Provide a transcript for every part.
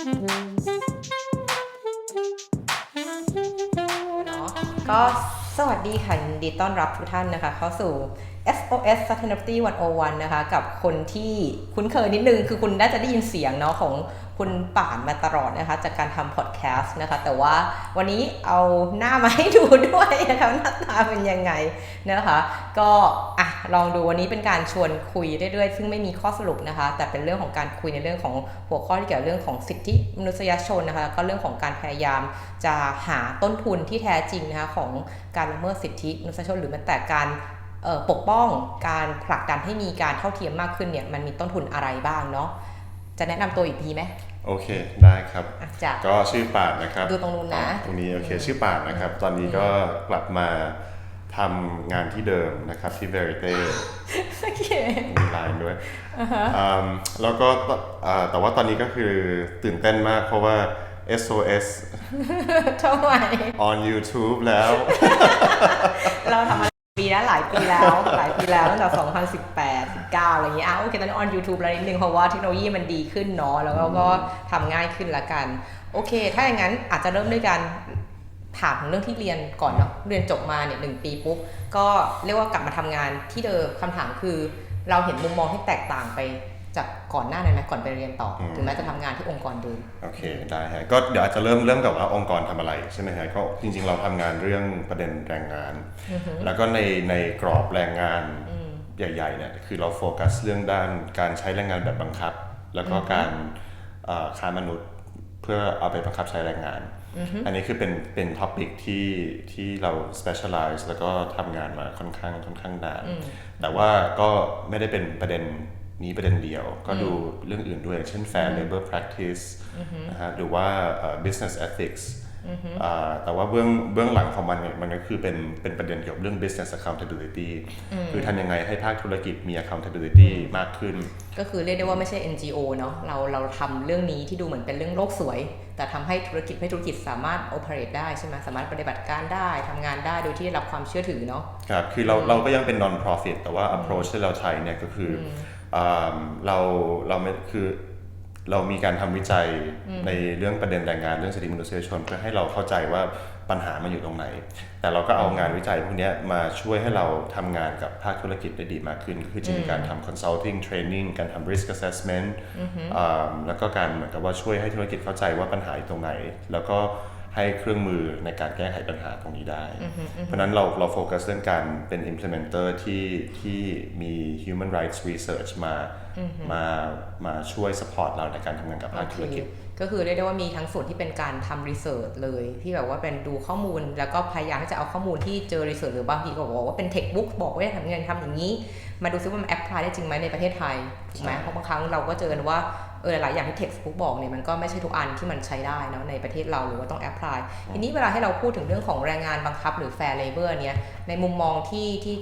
เนาะก็สวัสดีค่ะยินดีต้อนรับทุกท่านนะคะเข้าสู่ SOS Sustainability 101 นะคะกับคนที่คุ้นเคยนิดนึงคือคุณน่าจะได้ยินเสียงเนาะของคุณป่านมาตลอดนะคะจากการทำพอดแคสต์นะคะแต่ว่าวันนี้เอาหน้ามาให้ดูด้วยนะคะหน้าตาเป็นยังไงนะคะก็ลองดูวันนี้เป็นการชวนคุยเรื่อยๆซึ่งไม่มีข้อสรุปนะคะแต่เป็นเรื่องของการคุยในเรื่องของหัวข้อที่เกี่ยวกับเรื่องของสิทธิมนุษยชนนะคะแล้วก็เรื่องของการพยายามจะหาต้นทุนที่แท้จริงนะคะของการละเมิดสิทธิมนุษยชนหรือแม้แต่การปกป้องการผลักดันให้มีการเท่าเทียมมากขึ้นเนี่ยมันมีต้นทุนอะไรบ้างเนาะจะแนะนำตัวอีกทีไหมโอเคได้ครับก็ชื่อป่านนะครับดูตรงนู้นนะตรงนี้โอเคชื่อป่านนะครับตอนนี้ก็กลับมาทำงานที่เดิมนะครับที่ Verite มีไลน์ด้วยแล้วก็แต่ว่าตอนนี้ก็คือตื่นเต้นมากเพราะว่า SOS ทำไม on YouTube แล้ว เราทำมาปีแล้วหลายปีแล้วตั้งแต่2018 19อะไรอย่างเงี้ยโอเคตอนนี้ on YouTube แล้วนิดนึงเพราะว่าเทคโนโลยีมันดีขึ้นเนาะแล้วก็ทำง่ายขึ้นละกันโอเคถ้าอย่างนั้นอาจจะเริ่มด้วยการถามถึงเรื่องที่เรียนก่อนเนาะเรียนจบมาเนี่ย1 ปีปุ๊บก็เรียกว่ากลับมาทำงานที่เดิมคำถามคือเราเห็นมุมมองที่แตกต่างไปจากก่อนหน้านั้นไหมก่อนไปเรียนต่อถึงแม้จะทำงานที่องค์กรเดิมโอเคได้ฮะก็เดี๋ยวอาจจะเริ่มกับว่าองค์กรทำอะไรใช่ไหมฮะก็จริงๆเราทำงานเรื่องประเด็นแรงงานแล้วก็ในกรอบแรงงานใหญ่ๆเนี่ยคือเราโฟกัสเรื่องด้านการใช้แรงงานแบบบังคับแล้วก็การค้ามนุษย์เพื่อเอาไปบังคับใช้แรงงานอันนี้คือเป็นท็อปิกที่เรา specialize แล้วก็ทำงานมาค่อนข้างนานแต่ว่าก็ไม่ได้เป็นประเด็นนี้ประเด็นเดียวก็ดูเรื่องอื่นด้วยเช่น fair labor practice นะฮะหรือว่า business ethics แต่ว่าเบื้องหลังของมันเนี่ยมันก็คือเป็นประเด็นเกี่ยวกับเรื่อง business accountability คือทำยังไงให้ภาคธุรกิจมี accountability มากขึ้นก็คือเรียกได้ว่าไม่ใช่ NGO เนาะเราทำเรื่องนี้ที่ดูเหมือนเป็นเรื่องโลกสวยแต่ทำให้ธุรกิจสามารถ operate ได้ใช่ไหมสามารถปฏิบัติการได้ทำงานได้โดยที่ได้รับความเชื่อถือเนาะครับคือเราก็ยังเป็น non profit แต่ว่า approach ที่เราใช้เนี่ยก็คือเราไม่คือเรามีการทำวิจัยในเรื่องประเด็นแรงงานเรื่องสิทธิมนุษยชนเพื่อให้เราเข้าใจว่าปัญหามันอยู่ตรงไหนแต่เราก็เอางานวิจัยพวกนี้มาช่วยให้เราทำงานกับภาคธุรกิจได้ดีมากขึ้นก็คือจะมีการทำ consulting training การทำ risk assessment แล้วก็การเหมือนกับว่าช่วยให้ธุรกิจเข้าใจว่าปัญหาอยู่ตรงไหนแล้วก็ให้เครื่องมือในการแก้ไขปัญหาตรงนี้ได้เพราะนั้นเราโฟกัสเรื่องการเป็น implementer ที่มี human rights research มาช่วย support เราในการทำงานกับภาคธุรกิจก็คือเรียกได้ว่ามีทั้งส่วนที่เป็นการทำ research เลยที่แบบว่าเป็นดูข้อมูลแล้วก็พยายามที่จะเอาข้อมูลที่เจอ research หรือบางทีก็บอกว่าเป็น textbook บอกว่าทำอย่างนี้มาดูซิว่ามัน apply ได้จริงไหมในประเทศไทยถูกไหมเพราะบางครั้งเราก็เจอว่าหลายอย่างที่ textbook บอกเนี่ยมันก็ไม่ใช่ทุกอันที่มันใช้ได้เนาะในประเทศเราหรือว่าต้อง apply ทีนี้เวลาให้เราพูดถึงเรื่องของแรงงานบังคับหรือ fair labor เนี่ยในมุมมอง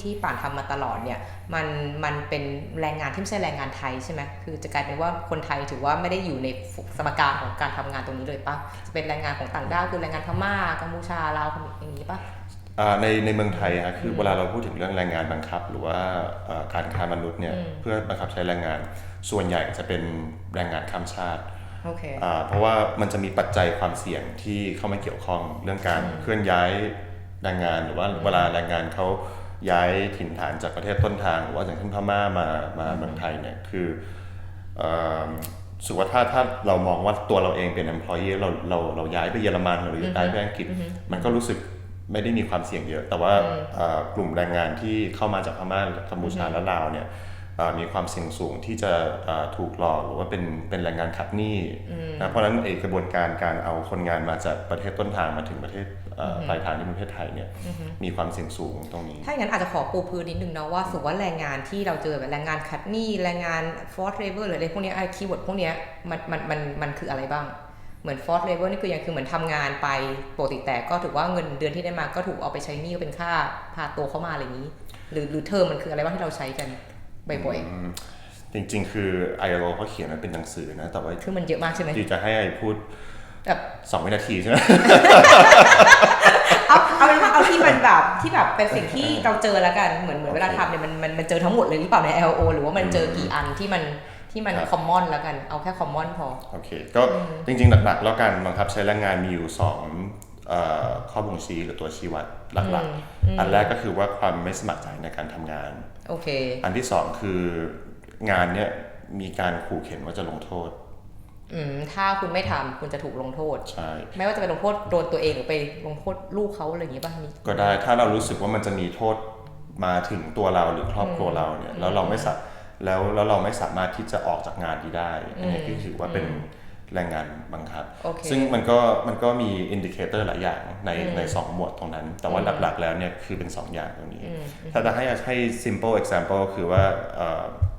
ที่ป่านทำมาตลอดเนี่ยมันเป็นแรงงานที่ไม่ใช่แรงงานไทยใช่ไหมคือจะกลายเป็นว่าคนไทยถือว่าไม่ได้อยู่ในสมการของการทำงานตรงนี้เลยปะจะเป็นแรงงานของต่างด้าวคือแรงงานพม่ากัมพูชาลาวอย่างนี้ปะในเมืองไทยคือเวลาเราพูดถึงเรื่องแรงงานบังคับหรือว่าการค้ามนุษย์เนี่ยเพื่อบังคับใช้แรงงานส่วนใหญ่จะเป็นแรงงานข้ามชาติเพราะว่ามันจะมีปัจจัยความเสี่ยงที่เข้ามาเกี่ยวข้องเรื่องการเคลื่อนย้ายแรงงานหรือว่าเวลาแรงงานเขาย้ายถิ่นฐานจากประเทศต้นทางหรือว่าอย่างเช่นพม่ามาเมืองไทยเนี่ยคือสุว่าถ้าเรามองว่าตัวเราเองเป็น employee เราย้ายไปเยอรมันหรือย้ายไปอังกฤษมันก็รู้สึกไม่ได้มีความเสี่ยงเยอะแต่ว่ากลุ่มแรงงานที่เข้ามาจากพม่ากัมพูชาและลาวเนี่ยมีความเสี่ยงสูงที่จะถูกหลอกหรือว่าเป็นแรงงานขัดหนี้นะเพราะฉะนั้นกระบวนการเอาคนงานมาจากประเทศต้นทางมาถึงประเทศปลายทางที่ประเทศไทยเนี่ยมีความเสี่ยงสูงตรงนี้ถ้าอย่างนั้นอาจจะขอปูพื้นนิดนึงนะว่าสุว่าแรงงานที่เราเจอแบบแรงงานขัดหนี้แรงงาน forced labor หรืออะไรพวกนี้คีย์เวิร์ดพวกนี้มันคืออะไรบ้างเหมือน forced labor นี่คือยังคือเหมือนทำงานไปปกติแต่ก็ถือว่าเงินเดือนที่ได้มาก็ถูกเอาไปใช้หนี้เป็นค่าพาตัวเข้ามาอะไรอย่างนี้หรือเทอมมันคืออะไรบ้างที่เราใช้กันบ่อยๆจริงๆคือ ILO เขาเขียนมันเป็นหนังสือนะแต่ว่าคือมันเยอะมากใช่ไหมที่จะให้พูดแบบ2 วินาทีใช่ไหม เอาเป็นว่าเอาที่มันแบบเป็นสิ่งที่เราเจอแล้วกันเหมือนเวลาทำเนี่ยมันเจอทั้งหมดเลยหรือเปล่าใน ILO หรือว่ามันเจอกี่อันที่ ที่มันคอมมอนแล้วกันเอาแค่คอมมอนพอโอเคก็จริงๆหลักๆแล้วการบังคับใช้แรงงานมีอยู่2ข้อบ่งชี้หรือตัวชี้วัดหลักๆอันแรกก็คือว่าความไม่สมัครใจในการทำงานโอเคอันที่2คืองานเนี้ยมีการขู่เข็นว่าจะลงโทษถ้าคุณไม่ทำคุณจะถูกลงโทษใช่ไม่ว่าจะไปลงโทษโดนตัวเองหรือไปลงโทษลูกเขาอะไรอย่างงี้ป่ะมีก็ได้ถ้าเรารู้สึกว่ามันจะมีโทษมาถึงตัวเราหรือครอบครัวเราเนี่ยแล้วเราไม่สามารถที่จะออกจากงานที่ได้อันนี้คือถือว่าเป็นแรงงานบังคับ ซึ่งมันก็มีอินดิเคเตอร์หลายอย่างใน2หมวดตรงนั้นแต่ว่าหลักๆแล้วเนี่ยคือเป็น2อย่างตรงนี้ถ้าจะให้ simple example คือว่า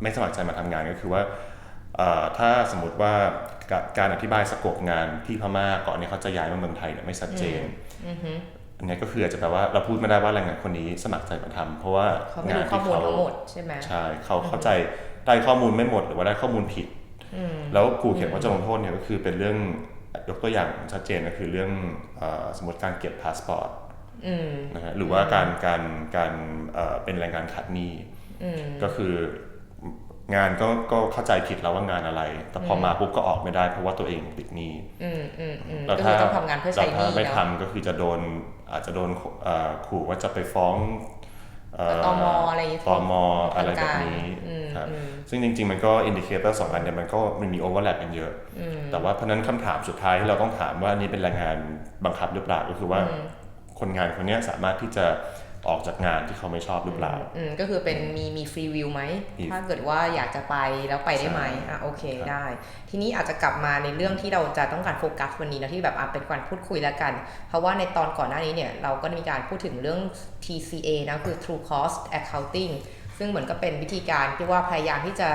ไม่สมัครใจมาทำงานก็คือว่าถ้าสมมติว่าการอธิบายสโคปงานที่พม่าก่อนนี้เขาจะย้ายมาเมืองไทยเนี่ยไม่ชัดเจนอันนี้ก็คืออาจจะแปลว่าเราพูดไม่ได้ว่าแรงงานคนนี้สมัครใจมาทำเพราะว่างานที่เขาหมดใช่ไหมใช่เขาเข้าใจได้ข้อมูลไม่หมดหรือว่าได้ข้อมูลผิดแล้วขู่เข็นว่าจะลงโทษเนี่ยก็คือเป็นเรื่องยกตัวอย่างชัดเจนก็คือเรื่องสมมติการเก็บพาสปอร์ตนะฮะหรือว่าการเป็นแรงงานขัดหนี้ก็คืองานก็เข้าใจผิดแล้วว่างานอะไรแต่พอมาปุ๊บก็ออกไม่ได้เพราะว่าตัวเองติดหนี้แล้วถ้าต้องทำงานเพื่อใช้หนี้ไม่ทำก็คืออาจจะโดนขู่ว่าจะไปฟ้องตมอะไรอย่างเงี้ยตมอะไรแบบนี้ครับซึ่งจริงๆมันก็อินดิเคเตอร์2อันเนี่ยมันมีโอเวอร์แลปกันเยอะแต่ว่าเพราะนั้นคำถามสุดท้ายที่เราต้องถามว่านี่เป็นแรงงานบังคับหรือเปล่าก็คือว่าคนงานคนนี้สามารถที่จะออกจากงานที่เขาไม่ชอบหรือเปล่าก็คือเป็นมีฟรีวิวไหมถ้าเกิดว่าอยากจะไปแล้วไปได้ไหมโอเคได้ทีนี้อาจจะกลับมาในเรื่องที่เราจะต้องการโฟกัสวันนี้นะที่แบบเป็นการพูดคุยแล้วกันเพราะว่าในตอนก่อนหน้านี้เนี่ยเราก็มีการพูดถึงเรื่อง TCA นะคือ True Cost Accounting ซึ่งเหมือนก็เป็นวิธีการที่ว่าพยายามที่จะ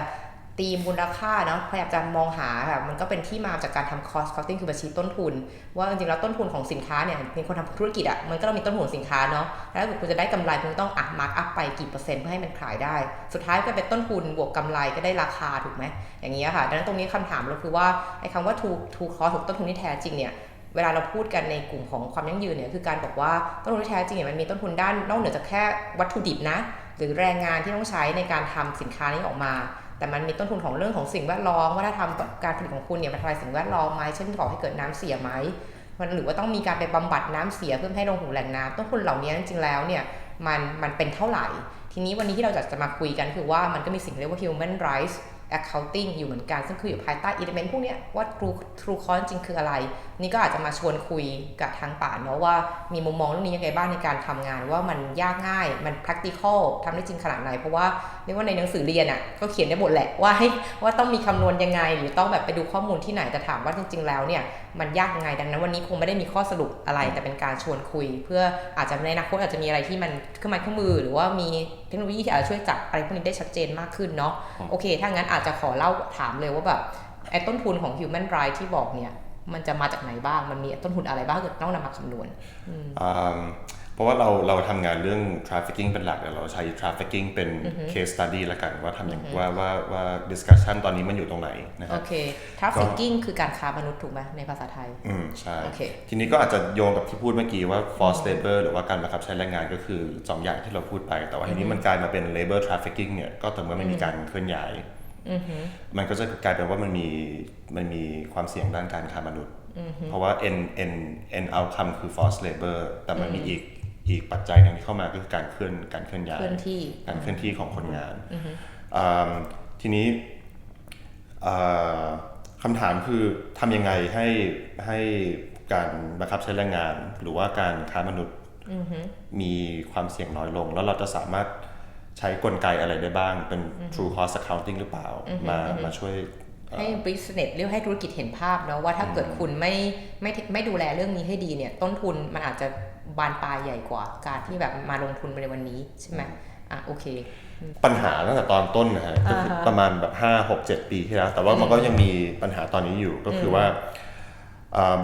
ตีมูลค่าเนาะพยายามจะมองหาค่ะมันก็เป็นที่มาจากการทำ cost cutting คือบัญชีต้นทุนว่าจริงๆแล้วต้นทุนของสินค้าเนี่ยเป็นคนทำธุรกิจอ่ะมันก็ต้องมีต้นทุนสินค้าเนาะแล้วถ้าคุณจะได้กำไรคุณต้องmark up ไปกี่เปอร์เซ็นต์เพื่อให้มันขายได้สุดท้ายก็เป็นต้นทุนบวกกำไรก็ได้ราคาถูกไหมอย่างนี้ค่ะดังนั้นตรงนี้คำถามเราคือว่าไอ้คำว่า true cost ถูกต้นทุนที่แท้จริงเนี่ยเวลาเราพูดกันในกลุ่มของความยั่งยืนเนี่ยคือการบอกว่าต้นทุนที่แท้จริงเนี่ยมันมีต้นทุนด้านนอกเหนือจากแค่วัตถุดิบนะหรือแรงงานที่ต้องใช้ในการทำสินค้านี้ออกมาแต่มันมีต้นทุนของเรื่องของสิ่งแวดล้อมว่าถ้าทำการผลิตของคุณเนี่ยมันทำลายสิ่งแวดล้อมไหมเช่นก่อให้เกิดน้ำเสียไหมหรือว่าต้องมีการไปบำบัดน้ำเสียเพื่อให้ลงหูแหล่งน้ำต้นทุนเหล่านี้จริงๆแล้วเนี่ยมันเป็นเท่าไหร่ทีนี้วันนี้ที่เราจะมาคุยกันคือว่ามันก็มีสิ่งเรียกว่า human rights accounting อยู่เหมือนกันซึ่งคืออยู่ภายใต้ element พวกนี้ว่า true cost จริงคืออะไรนี่ก็อาจจะมาชวนคุยกับทางป่านเนาะว่ามีมุมมองเรื่องนี้ยังไงบ้างในการทำงานว่ามันยากง่ายมัน practical ทำได้จริงขนาดไหนเพราะว่าเรียกว่าในหนังสือเรียนอ่ะก็เขียนได้หมดแหละว่าต้องมีคำนวณยังไงหรือต้องแบบไปดูข้อมูลที่ไหนแต่ถามว่าจริงๆแล้วเนี่ยมันยากยังไงดังนั้นวันนี้คงไม่ได้มีข้อสรุปอะไรแต่เป็นการชวนคุยเพื่ออาจจะในอนาคตอาจจะมีอะไรที่มันเครื่องมือหรือว่ามีเทคโนโลยีที่อาจจะช่วยจับอะไรพวกนี้ได้ชัดเจนมากขึ้นเนาะโอเคถ้างั้นอาจจะขอเล่าถามเลยว่าแบบไอ้ต้นทุนของ human right ที่บอกเนี่ยมันจะมาจากไหนบ้างมันมีต้นทุนอะไรบ้างเกิดต้องนำมาคำนวณเพราะว่าเราทำงานเรื่อง trafficking เป็นหลักเราใช้ trafficking เป็น case study ละกันว่าทำอย่างว่า discussion ตอนนี้มันอยู่ตรงไหนนะครับโอเค trafficking คือการค้ามนุษย์ถูกไหมในภาษาไทยใช่ทีนี้ก็อาจจะโยงกับที่พูดเมื่อกี้ว่า forced labor หรือว่าการบังคับใช้แรงงานก็คือ2อย่างที่เราพูดไปแต่ว่าทีนี้มันกลายมาเป็น labor trafficking เนี่ยก็แต่เมื่อไม่มีการเคลื่อนย้ายมันก็จะกลายเป็นว่ามันมีความเสี่ยงด้านการค้ามนุษย์เพราะว่า end outcome คือ forced labor แต่มันมีอีกปัจจัยนึงที่เข้ามาก็คือการเคลื่อนย้ายการเคลื่อนที่ของคนงานทีนี้คำถามคือทำยังไงให้การบังคับใช้แรงงานหรือว่าการค้ามนุษย์มีความเสี่ยงน้อยลงแล้วเราจะสามารถใช้กลไกอะไรได้บ้างเป็น true cost accounting หรือเปล่ามาช่วยให้ business เรียกให้ธุรกิจเห็นภาพเนาะว่าถ้าเกิดคุณไม่ดูแลเรื่องนี้ให้ดีเนี่ยต้นทุนมันอาจจะบานปลายใหญ่กว่าการที่แบบมาลงทุนในวันนี้ใช่ไหมโอเคปัญหาตั้งแต่ตอนต้นนะฮะก็คือประมาณแบบ5-6-7 ปีที่แล้วแต่ว่ามันก็ยังมีปัญหาตอนนี้อยู่ก็คือว่า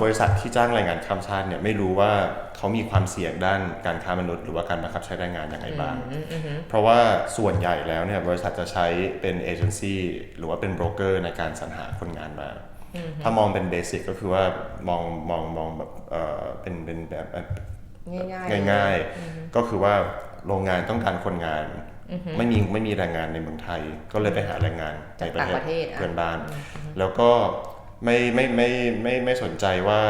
บริษัทที่จ้างแรงงานข้ามชาติเนี่ยไม่รู้ว่าเขามีความเสี่ยงด้านการค้ามนุษย์หรือว่าการบังคับใช้แรงงานยังไงบ้างเพราะว่าส่วนใหญ่แล้วเนี่ยบริษัทจะใช้เป็นเอเจนซี่หรือว่าเป็นโบรกเกอร์ในการสรรหาคนงานมาถ้ามองเป็นเบสิกก็คือว่ามองแบบเป็นแบบง่ายๆก็คือว่าโรงงานต้องการคนงาน ไม่มีแรงงานในเมืองไทยก็เลยไปหาแรงงานในประเทศเพื่อนบ้านแล้วก็ไม่สนใจว่า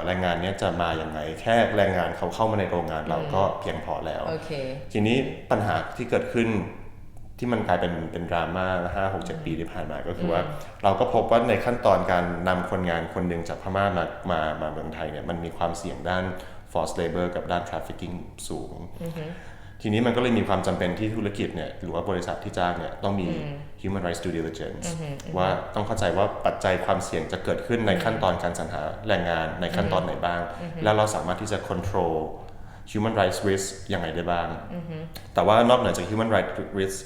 แรงงานนี้จะมาอย่างไงแค่แรงงานเขาเข้ามาในโรงงานเราก็เพียงพอแล้วทีนี้ปัญหาที่เกิดขึ้นที่มันกลายเป็นดราม่า 5-6-7 ปีที่ผ่านมาก็คือว่าเราก็พบว่าในขั้นตอนการนำคนงานคนหนึ่งจากพม่ามาเมืองไทยเนี่ยมันมีความเสี่ยงด้าน forced labor กับด้าน trafficking สูงทีนี้มันก็เลยมีความจำเป็นที่ธุรกิจเนี่ยหรือว่าบริษัทที่จ้างเนี่ยต้องมี human rights due diligence ว่าต้องเข้าใจว่าปัจจัยความเสี่ยงจะเกิดขึ้นในขั้นตอนการสรรหาแรงงานในขั้นตอนไหนบ้างแล้วเราสามารถที่จะ control human rights risk ยังไงได้บ้างแต่ว่านอกเหนือจาก human rights risk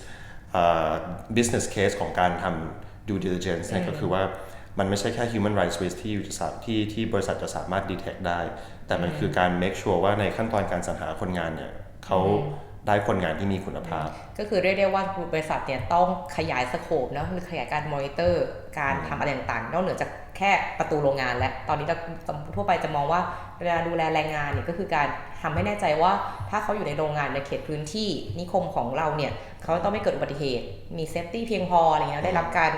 business case ของการทำ due diligence เนี่ยก็คือว่ามันไม่ใช่แค่ human rights risk ที่บริษัทจะสามารถ detect ได้แต่มันคือการ make sure ว่าในขั้นตอนการสรรหาคนงานเนี่ยเขาได้คนงานที่มีคุณภาพก็คือเรียกได้ว่าบริษัทเนี่ยต้องขยายสโคปนะหรือขยายการมอนิเตอร์การทำอะไรต่างๆนอกเหนือจากแค่ประตูโรงงานและตอนนี้เราทั่วไปจะมองว่าเวลาดูแลแรงงานเนี่ยก็คือการทำให้แน่ใจว่าถ้าเขาอยู่ในโรงงานในเขตพื้นที่นิคมของเราเนี่ยเขาต้องไม่เกิดอุบัติเหตุมีเซฟตี้เพียงพออะไรเงี้ยได้รับการ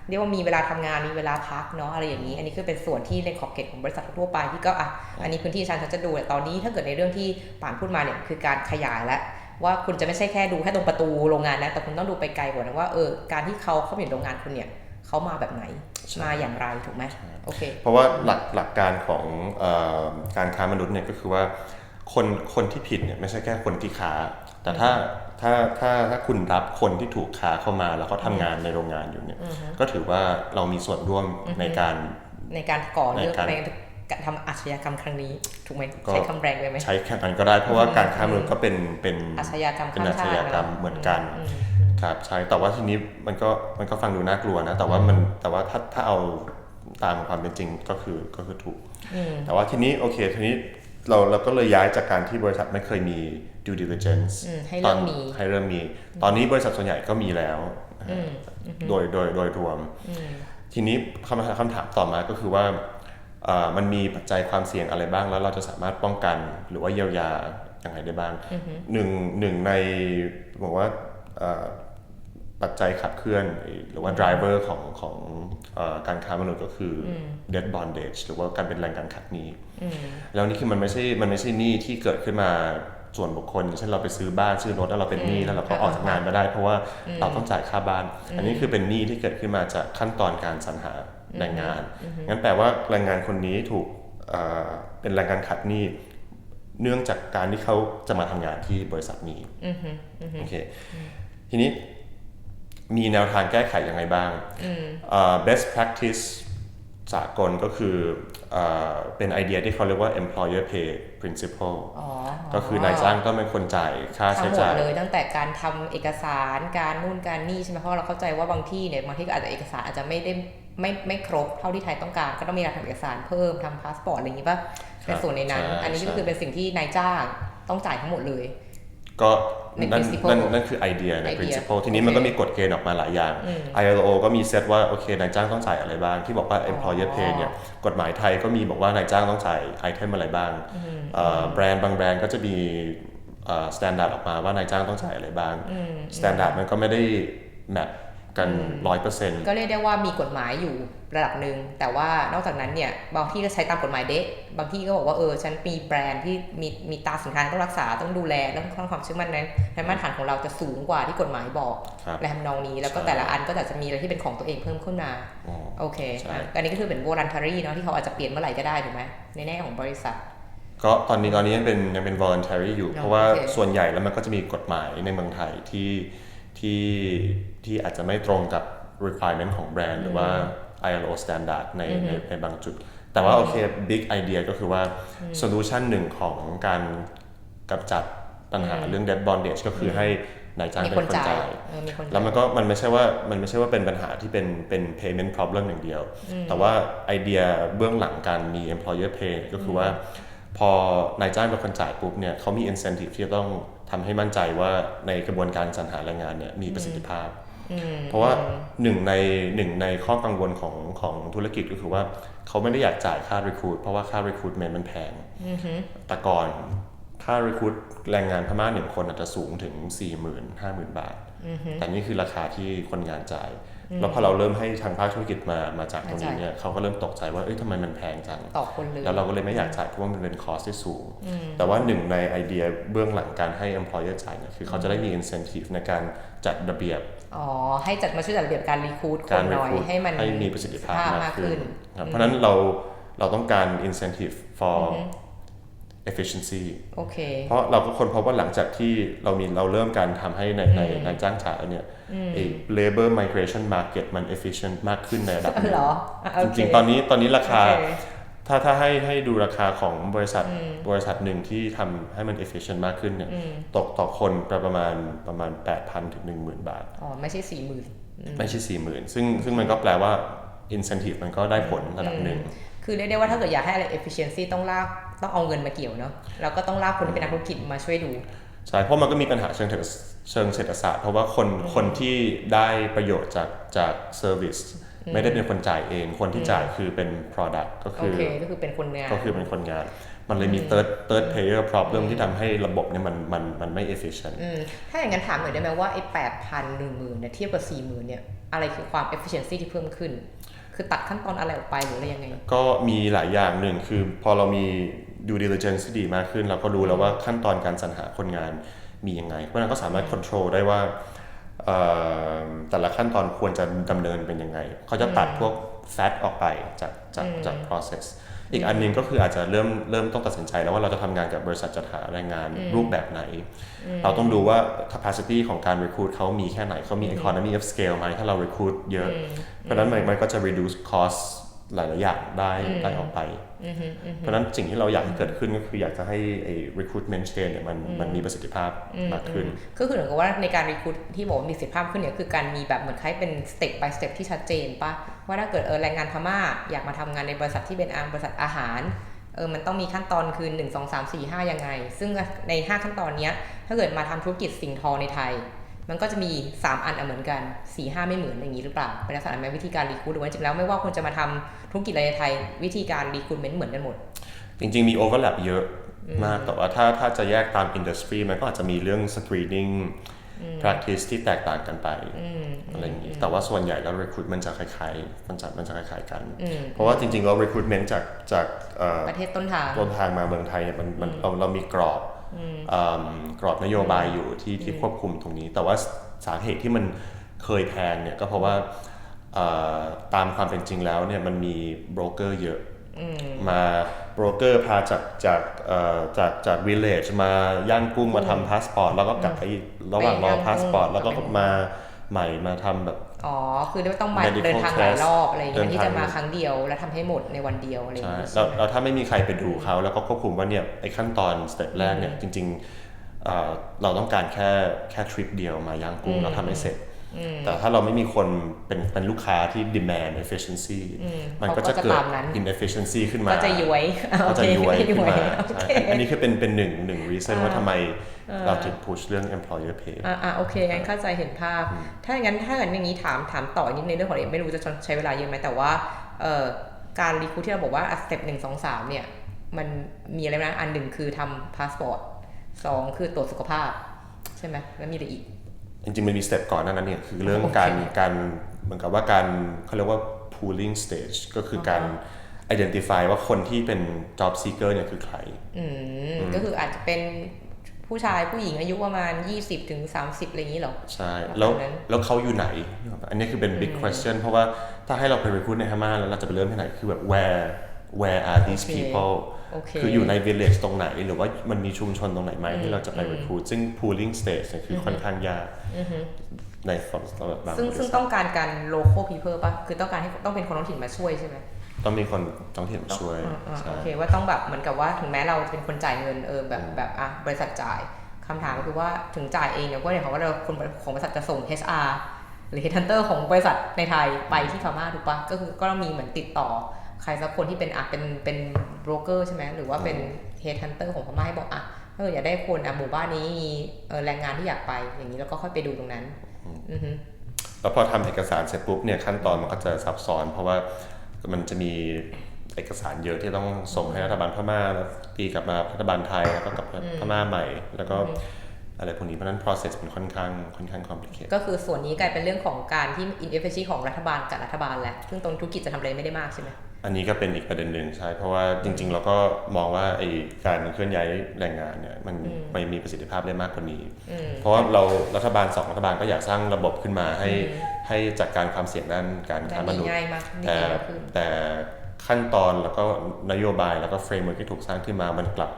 เรียกว่ามีเวลาทำงานมีเวลาพักเนาะอะไรอย่างนี้อันนี้คือเป็นส่วนที่ในขอบเขตของบริษัททั่วไปที่ก็อันนี้พื้นที่ฉันจะดูแต่ตอนนี้ถ้าเกิดในเรื่องที่ป่านพูดมาเนี่ยคือการขยายและว่าคุณจะไม่ใช่แค่ดูแค่ตรงประตูโรงงานนะแต่คุณต้องดูไปไกลกว่านั้นว่าการที่เขาเข้าไปในโรงงานคุณเนี่ยเขามาแบบไหนมาอย่างไรถูกไหมโอเคเพราะว่าหลักการของการค้ามนุษย์เนี่ยก็คือว่าคนที่ผิดเนี่ยไม่ใช่แค่คนที่ค้าแต่ถ้าคุณรับคนที่ถูกค้าเข้ามาแล้วเขาทำงานในโรงงานอยู่เนี่ยก็ถือว่าเรามีส่วนร่วมในการก่อเรื่องในการทำอาชญากรรมครั้งนี้ถูกไหมใช้คำแรงไปไหมใช้แค่นั้นก็ได้เพราะว่าการค้ามนุษย์ก็เป็นอาชญากรรมเป็นอาชญากรรมเหมือนกันครับใช่แต่ว่าทีนี้มันก็ฟังดูน่ากลัวนะแต่ว่าถ้าเอาตามความเป็นจริงก็คือถูกแต่ว่าทีนี้โอเคทีนี้เราก็เลยย้ายจากการที่บริษัทไม่เคยมี due diligence ให้เริ่มมีตอนนี้บริษัทส่วนใหญ่ก็มีแล้วโดยรวมทีนี้คำถามต่อมาก็คือว่ามันมีปัจจัยความเสี่ยงอะไรบ้างแล้วเราจะสามารถป้องกันหรือว่าเยียวยาอย่างไรได้บ้างหนึ่งในบอกว่าปัจจัยขับเคลื่อนหรือว่า driver ของการค้ามนุษย์ก็คือ debt bondage หรือว่าการเป็นแรงการขัดหนี้แล้วนี่คือมันไม่ใช่หนี้ที่เกิดขึ้นมาส่วนบุคคลเช่นเราไปซื้อบ้านซื้อรถแล้วเราเป็นหนี้แล้วเราก็ออกจากงานไม่ได้เพราะว่าเราต้องจ่ายค่าบ้านอันนี้คือเป็นหนี้ที่เกิดขึ้นมาจากขั้นตอนการสรรหาแรงงานงั้นแปลว่าแรงงานคนนี้ถูกเป็นแรงงานขัดหนี้เนื่องจากการที่เขาจะมาทำงานที่บริษัทนี้โอเคทีนี้มีแนวทางแก้ไขยังไงบ้างbest practice สากลก็คือเป็นไอเดียที่เขาเรียกว่า employer pay principle ก็คือนายจ้างต้องเป็นคนจ่ายค่าใช้จ่ายทั้งหมดเลยตั้งแต่การทำเอกสารการนู่นการนี่ใช่ไหมเพราะเราเข้าใจว่าบางที่เนี่ยบางที่อาจจะเอกสารอาจจะไม่ครบเท่าที่ไทยต้องการก็ต้องมีการทำเอกสารเพิ่มทำพาสปอร์ตอะไรอย่างนี้ป่ะเป็นส่วนในนั้นอันนี้ก็คือเป็นสิ่งที่นายจ้างต้องจ่ายทั้งหมดเลยก็นั่นคือไอเดียใน principle ทีนี้มันก็มีกฎเกณฑ์ออกมาหลายอย่าง ILO ก็มีเซตว่าโอเคนายจ้างต้องจ่ายอะไรบ้างที่บอกว่า employer pay เนี่ยกฎหมายไทยก็มีบอกว่านายจ้างต้องจ่ายไอเทมอะไรบ้างแบรนด์บางแบรนด์ก็จะมีstandard ออกมาว่านายจ้างต้องจ่ายอะไรบ้าง standard มันก็ไม่ได้แมทกัน 100% ก็เรียกได้ว่ามีกฎหมายอยู่ระดับหนึ่งแต่ว่านอกจากนั้นเนี่ยบางที่ก็ใช้ตามกฎหมายเด็กบางที่ก็บอกว่าฉันมีแบรนด์ที่มีตราสินค้าต้องรักษาต้องดูแลต้องความเชื่อมั่นนั้นในมาตรฐานของเราจะสูงกว่าที่กฎหมายบอกและทำนองนี้แล้วก็แต่ละอันก็จะมีอะไรที่เป็นของตัวเองเพิ่มขึ้นมาโอเคอันนี้ก็คือเป็น voluntary เนาะที่เขาอาจจะเปลี่ยนเมื่อไหร่ก็ได้ถูกไหมในแง่ของบริษัทก็ตอนนี้ยังเป็น voluntary อยู่เพราะว่าส่วนใหญ่แล้วมันก็จะมีกฎหมายในเมืองไทยที่อาจจะไม่ตรงกับ requirement ของแบรนด์หรือว่า ILO standard ในบางจุดแต่ว่าโอเค big idea ก็คือว่า solution หนึ่งของการกำจัดปัญหาเรื่อง debt bondage ก็คือให้นายจ้างเป็นคนจ่ายแล้วมันไม่ใช่ว่าเป็นปัญหาที่เป็น payment problem อย่างเดียวแต่ว่าไอเดียเบื้องหลังการมี employer pay ก็คือว่าพอนายจ้างเป็นคนจ่ายปุ๊บเนี่ยเขามี incentive ที่จะต้องทำให้มั่นใจว่าในกระบวนการสรรหาแรงงานเนี่ยมีประสิทธิภาพเพราะว่าหนึ่งในข้อกังวลของธุรกิจก็คือว่าเขาไม่ได้อยากจ่ายค่า recruit เพราะว่าค่า recruitment มันแพงแต่ก่อน ค่า recruit แรงงานพม่า1 คนอาจจะสูงถึง 40,000-50,000 บาทแต่นี่คือราคาที่คนงานจ่ายแล้วพอเราเริ่มให้ทางภาคธุรกิจมาจากตรงนี้เนี่ยเขาก็เริ่มตกใจว่าทำไมมันแพงจังต่อคนเลยแล้วเราก็เลยไม่อยากจ่ายเพราะว่ามันเป็น cost ที่สูงแต่ว่าหนึ่งในไอเดียเบื้องหลังการให้ employer จ่ายเนี่ยคือเขาจะได้มี incentive ในการจัดระเบียบให้จัดมาช่วยจัดระเบียบการรีคูดคนหน่อยให้มันมีประสิทธิภาพมากขึ้นเพราะฉะนั้นเราต้องการ incentive for efficiency เพราะเราก็ค้นพบว่าหลังจากที่เราเริ่มการทำให้ในจ้างจ่ายเนี่ยlabor migration market มัน efficient มากขึ้นในระดับนึงจริงๆตอนนี้ราคาถ้าให้ดูราคาของบริษัทหนึ่งที่ทำให้มัน efficient มากขึ้นเนี่ยตกต่อคนประมาณ 8,000 ถึง 10,000 บาทไม่ใช่ 40,000 ไม่ใช่ 40,000 ซึ่งมันก็แปลว่า incentive มันก็ได้ผลระดับหนึ่งคือเรียกได้ว่าถ้าเกิดอยากให้อะไร efficiency ต้องเอาเงินมาเกี่ยวเนาะแล้วก็ต้องลากคนที่เป็นนักธุรกิจมาช่วยดูใช่เพราะมันก็มีปัญหาเชิงเศรษฐศาสตร์เพราะว่าคนที่ได้ประโยชน์จาก service ไม่ได้เป็นคนจ่ายเองคนที่จ่ายคือเป็น product ก็คือเป็นคนงานมันเลยมี third player problem ที่ทำให้ระบบเนี่ยมันไม่ efficient ถ้าอย่างนั้นถามหน่อยได้ไหมว่าไอ้ 8,000 10,000 เนี่ยเทียบกับ 40,000 เนี่ยอะไรคือความ efficiency ที่เพิ่มขึ้นคือตัดขั้นตอนอะไรออกไปหรืออะไรยังไงก็มีหลายอย่างหนึ่งคือพอเรามี due diligence ที่ดีมากขึ้นเราก็รู้แล้วว่าขั้นตอนการสรรหาคนงานมียังไงเพราะนั้นก็สามารถ control ได้ว่าแต่ละขั้นตอนควรจะดำเนินเป็นยังไงเขาจะตัดพวก fat ออกไปจาก process อีกอันนึงก็คืออาจจะเริ่มต้องตัดสินใจแล้วว่าเราจะทำงานกับบริษัทจัดหาแรงงานรูปแบบไหนเราต้องดูว่า capacity ของการ recruit เขามีแค่ไหนเขามี economy of scale ไหมถ้าเรา recruit เยอะเพราะฉะนั้นมันก็จะ reduce cost หลายๆอย่างได้ออกไปเพราะฉะนั้นสิ่งที่เราอยากให้เกิดขึ้นก็คืออยากจะให้ไอ้ recruitment chain เนี่ยมันมีประสิทธิภาพมากขึ้นก็คือเหมือนกับว่าในการ recruit ที่บอกว่ามีประสิทธิภาพขึ้นเนี่ยคือการมีแบบเหมือนคล้ายเป็น step by step ที่ชัดเจนป่ะว่าถ้าเกิดแรงงานพม่าอยากมาทำงานในบริษัทที่เป็นบริษัทอาหารมันต้องมีขั้นตอนคือ1 2 3 4 5ยังไงซึ่งใน5ขั้นตอนนี้ถ้าเกิดมาทำธุรกิจสิ่งทอในไทยมันก็จะมี3อันเหมือนกัน 4-5 ไม่เหมือนอย่างนี้หรือเปล่าเป็นลักษณะไหมวิธีการรีคูดหรือว่าจริงแล้วไม่ว่าคุณจะมาทำธุรกิจอะไรในไทยวิธีการรีคูดเมนต์เหมือนกันหมดจริงๆมี overlap เยอะมากแต่ว่าถ้าจะแยกตาม industry มันก็อาจจะมีเรื่อง screening practice ที่แตกต่างกันไปอะไรอย่างนี้แต่ว่าส่วนใหญ่แล้ว recruitment จะคล้ายๆมันจะคล้ายๆกันเพราะว่าจริงๆแล้ว recruitment จากประเทศต้นทางมาเมืองไทยเนี่ยมันเรามีกรอบนโยบายอยู่ที่ควบคุมตรงนี้แต่ว่าสาเหตุที่มันเคยแพงเนี่ยก็เพราะว่าตามความเป็นจริงแล้วเนี่ยมันมีโบรกเกอร์เยอะมาโบรกเกอร์พาจากวิลเลจมาย่างกุ้งมาทำพาสปอร์ตแล้วก็กลับไประหว่างรอพาสปอร์ตแล้วก็มาใหม่มาทำแบบคือไม่ต้องมาเดินทางหลายรอบอะไรอย่างเงี้ยที่จะมาครั้งเดียวแล้วทำให้หมดในวันเดียวอะไรอย่างเงี้ยแล้วถ้าไม่มีใครไปดูเขาแล้วก็ควบคุมว่าเนี่ยไอ้ขั้นตอนสเต็ปแรกเนี่ยจริงๆเราต้องการแค่ทริปเดียวมาย่างกุ้งแล้วทำให้เสร็จแต่ถ้าเราไม่มีคนเป็นลูกค้าที่ demand efficiency มันก็จะเกิด inefficiency ขึ้นมาก็จะย้วยขึ้นมาอันนี้คือเป็นหนึ่ง reason ว่าทำไมเราถึง push เรื่อง employer pay โอเคงั้นเข้าใจเห็นภาพถ้าอย่างนั้นอย่างนี้ถามต่อนิดในเรื่องของไม่รู้จะใช้เวลาเยอะไหมแต่ว่าการรีคูทที่เราบอกว่าสเต็ป1 2 3เนี่ยมันมีอะไรนะอันหนึ่งคือทำพาสปอร์ต2คือตรวจสุขภาพใช่ไหมแล้วมีอะไรอีกจริงๆมันมีสเต็ปก่อนนั้นเนี่ยคือเรื่องการเหมือนกับว่าการเขาเรียกว่า pooling stage ก็คือการ identify ว่าคนที่เป็น job seeker เนี่ยคือใครก็คืออาจจะเป็นผู้ชายผู้หญิงอายุประมาณ20 ถึง 30อะไรอย่างนี้หรอใช่แล้วเขาอยู่ไหนอันนี้คือเป็น big question เพราะว่าถ้าให้เราไป recruit ในพม่าแล้วเราจะไปเริ่มที่ไหนคือแบบ where are these people คืออยู่ใน village ตรงไหนหรือว่ามันมีชุมชนตรงไหนไหมที่เราจะไป recruit ซึ่ง pooling stage เนี่ยคือค่อนข้างยากในฝั่งบางซึ่งต้องการ local people ป่ะคือต้องการให้ต้องเป็นคนท้องถิ่นมาช่วยใช่ไหมต้องมีคนท้องถิ่นมาช่วยโอเคว่าต้องแบบเหมือนกับว่าถึงแม้เราจะเป็นคนจ่ายเงินแบบบริษัทจ่ายคำถามก็คือว่าถึงจ่ายเองเนี่ยก็เดี๋ยวเขาว่าเราคนของบริษัทจะส่ง HR หรือ Headhunter ของบริษัทในไทยไปที่พม่าถูกป่ะก็คือก็ต้องมีเหมือนติดต่อใครสักคนที่เป็นโบรกเกอร์ใช่ไหมหรือว่าเป็น Headhunter ของพม่าให้บอกอยากได้คนหมู่บ้านนี้มีแรงงานที่อยากไปอย่างนี้แล้วก็ค่อยไปดูตรงนั้นแล้วพอทำเอกสารเสร็จปุ๊บเนี่ยขั้นตอนมันก็จะซับซ้อนเพราะว่ามันจะมี เอกสารเยอะที่ต้องส่งให้รัฐบาลพม่าแล้วตีกลับมารัฐบาลไทยแล้วก็กับพม่าใหม่แล้วก็อะไรพวกนี้เพราะนั้น process มันค่อนข้าง complicated ก็คือส่วนนี้กลายเป็นเรื่องของการที่ inefficiency ของรัฐบาลกับรัฐบาลแหละซึ่งตรงธุรกิจจะทำอะไรไม่ได้มากใช่ไหมอันนี้ก็เป็นอีกประเด็นหนึ่งใช่เพราะว่าจริงๆเราก็มองว่าไอ้การเคลื่อนย้ายแรงงานเนี่ยมันไม่มีประสิทธิภาพได้มากกว่านี้เพราะว่าเรารัฐบาล2รัฐบาลก็อยากสร้างระบบขึ้นมาให้จัดการความเสี่ยงด้านการค้ามนุษย์แต่ขั้นตอนแล้วก็นโยบายแล้วก็เฟรมเวิร์กที่ถูกสร้างขึ้นมามันกลับ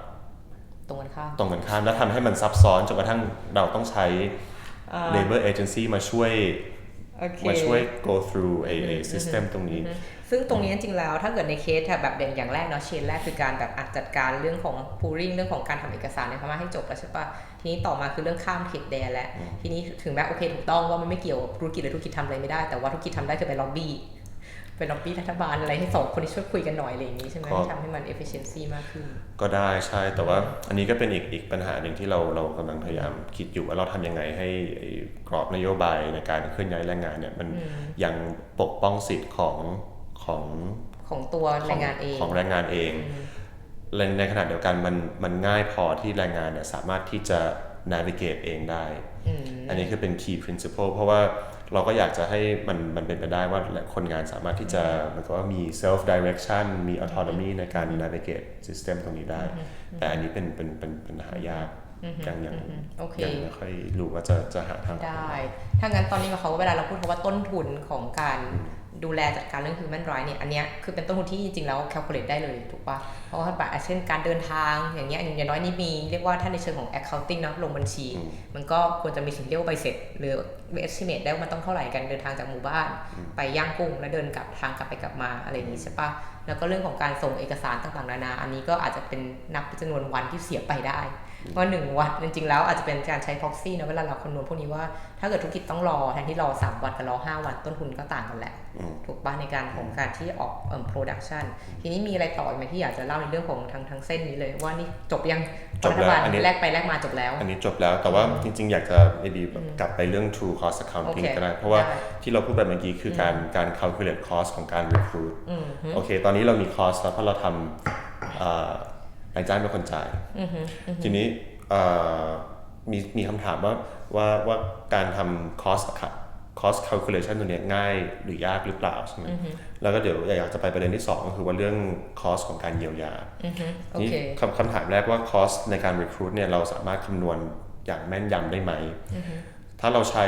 ตรงกันข้ามแล้วทำให้มันซับซ้อนจนกระทั่งเราต้องใช้ labor agency มาช่วย go through a system ตรงนี้ซึ่งตรงนี้จริงๆแล้วถ้าเกิดในเคสแบบอย่างแรกเนาะเชนแรกคือการแบบจัดการเรื่องของ pooling เรื่องของการทำเอกสารในพม่าให้จบแล้วใช่ปะทีนี้ต่อมาคือเรื่องข้ามเขตแดนแล้วทีนี้ถึงแม้โอเคถูกต้องว่ามันไม่เกี่ยวกับธุรกิจหรือธุรกิจทำอะไรไม่ได้แต่ว่าธุรกิจทำได้คือไปล็อบบี้รัฐบาลอะไรให้2คนนี้ช่วยคุยกันหน่อยอะไรอย่างนี้ใช่ไหมทำให้มัน efficiency มากขึ้นก็ได้ใช่แต่ว่าอันนี้ก็เป็นอีกปัญหาหนึ่งที่เรากำลังพยายามคิดอยู่ว่าเราทำยังไงให้กรอบนโยบายในการเคลื่อนย้ายแรงงานเนี่ยมันยังปกป้องสิทธิ์ของตัวแรงงานเองของแรงงานเองในขณะเดียวกันมันง่ายพอที่แรงงานเนี่ยสามารถที่จะ navigate เองได้อันนี้คือเป็น key principle เพราะว่าเราก็อยากจะให้มันเป็นไปได้ว่าคนงานสามารถที่จะมันก็ว่ามี self direction มี autonomy ในการ navigate system ตรงนี้ได้แต่อันนี้เป็นปัญหายากยังไม่ค่อยรู้ว่าจะหาทางได้ถ้างั้นตอนนี้เขาเวลาเราพูดคำว่าต้นทุนของการดูแลจัดการเรื่อง human right เนี่ยอันเนี้ยคือเป็นต้นทุนที่จริงๆแล้ว calculate ได้เลยถูกปะเพราะว่าแบบเช่นการเดินทางอย่างเงี้ยอย่างน้อยนี่มีเรียกว่าถ้าในเชิงของ accounting นะลงบัญชีมันก็ควรจะมีสิ่งเรียกว่าใบเสร็จหรือ estimate ได้ว่ามันต้องเท่าไหร่กันเดินทางจากหมู่บ้านไปย่างกุ้งแล้วเดินกลับทางกลับไปกลับมาอะไรอย่างงี้ใช่ปะแล้วก็เรื่องของการส่งเอกสารต่างๆนานาอันนี้ก็อาจจะเป็นนับจำนวนวันที่เสียไปได้ว่า1 วันจริงๆแล้วอาจจะเป็นการใช้ proxy นะเวลาเราคำนวณพวกนี้ว่าถ้าเกิดธุรกิจต้องรอแทนที่รอ3 วันกับรอ5 วันต้นทุนก็ต่างกันแหละถูกป่ะในการของการที่ออกproduction ทีนี้มีอะไรต่ออีกไหมที่อยากจะเล่าในเรื่องของทางเส้นนี้เลยว่านี่จบยังรัฐบาลแลกไปแลกมาจบแล้วอันนี้จบแล้วแต่ว่าจริงๆอยากจะกลับไปเรื่อง true cost accounting ก็ได้เพราะว่าที่เราพูดไปเมื่อกี้คือการ calculate cost ของการ recruit โอเคตอนนี้เรามี cost แล้วเพราะเราทำนายจ้างเป็นคนจ่ายทีนี้มีคำถามว่าการทำ cost calculation ตัวนี้ง่ายหรือยากหรือเปล่าใช่ไหมแล้วก็เดี๋ยวอยากจะไปประเด็นที่2ก็คือว่าเรื่อง cost ของการเยียวยานี่คำถามแรกว่า cost ในการ recruit เนี่ยเราสามารถคำนวณอย่างแม่นยำได้ไหมถ้าเราใช้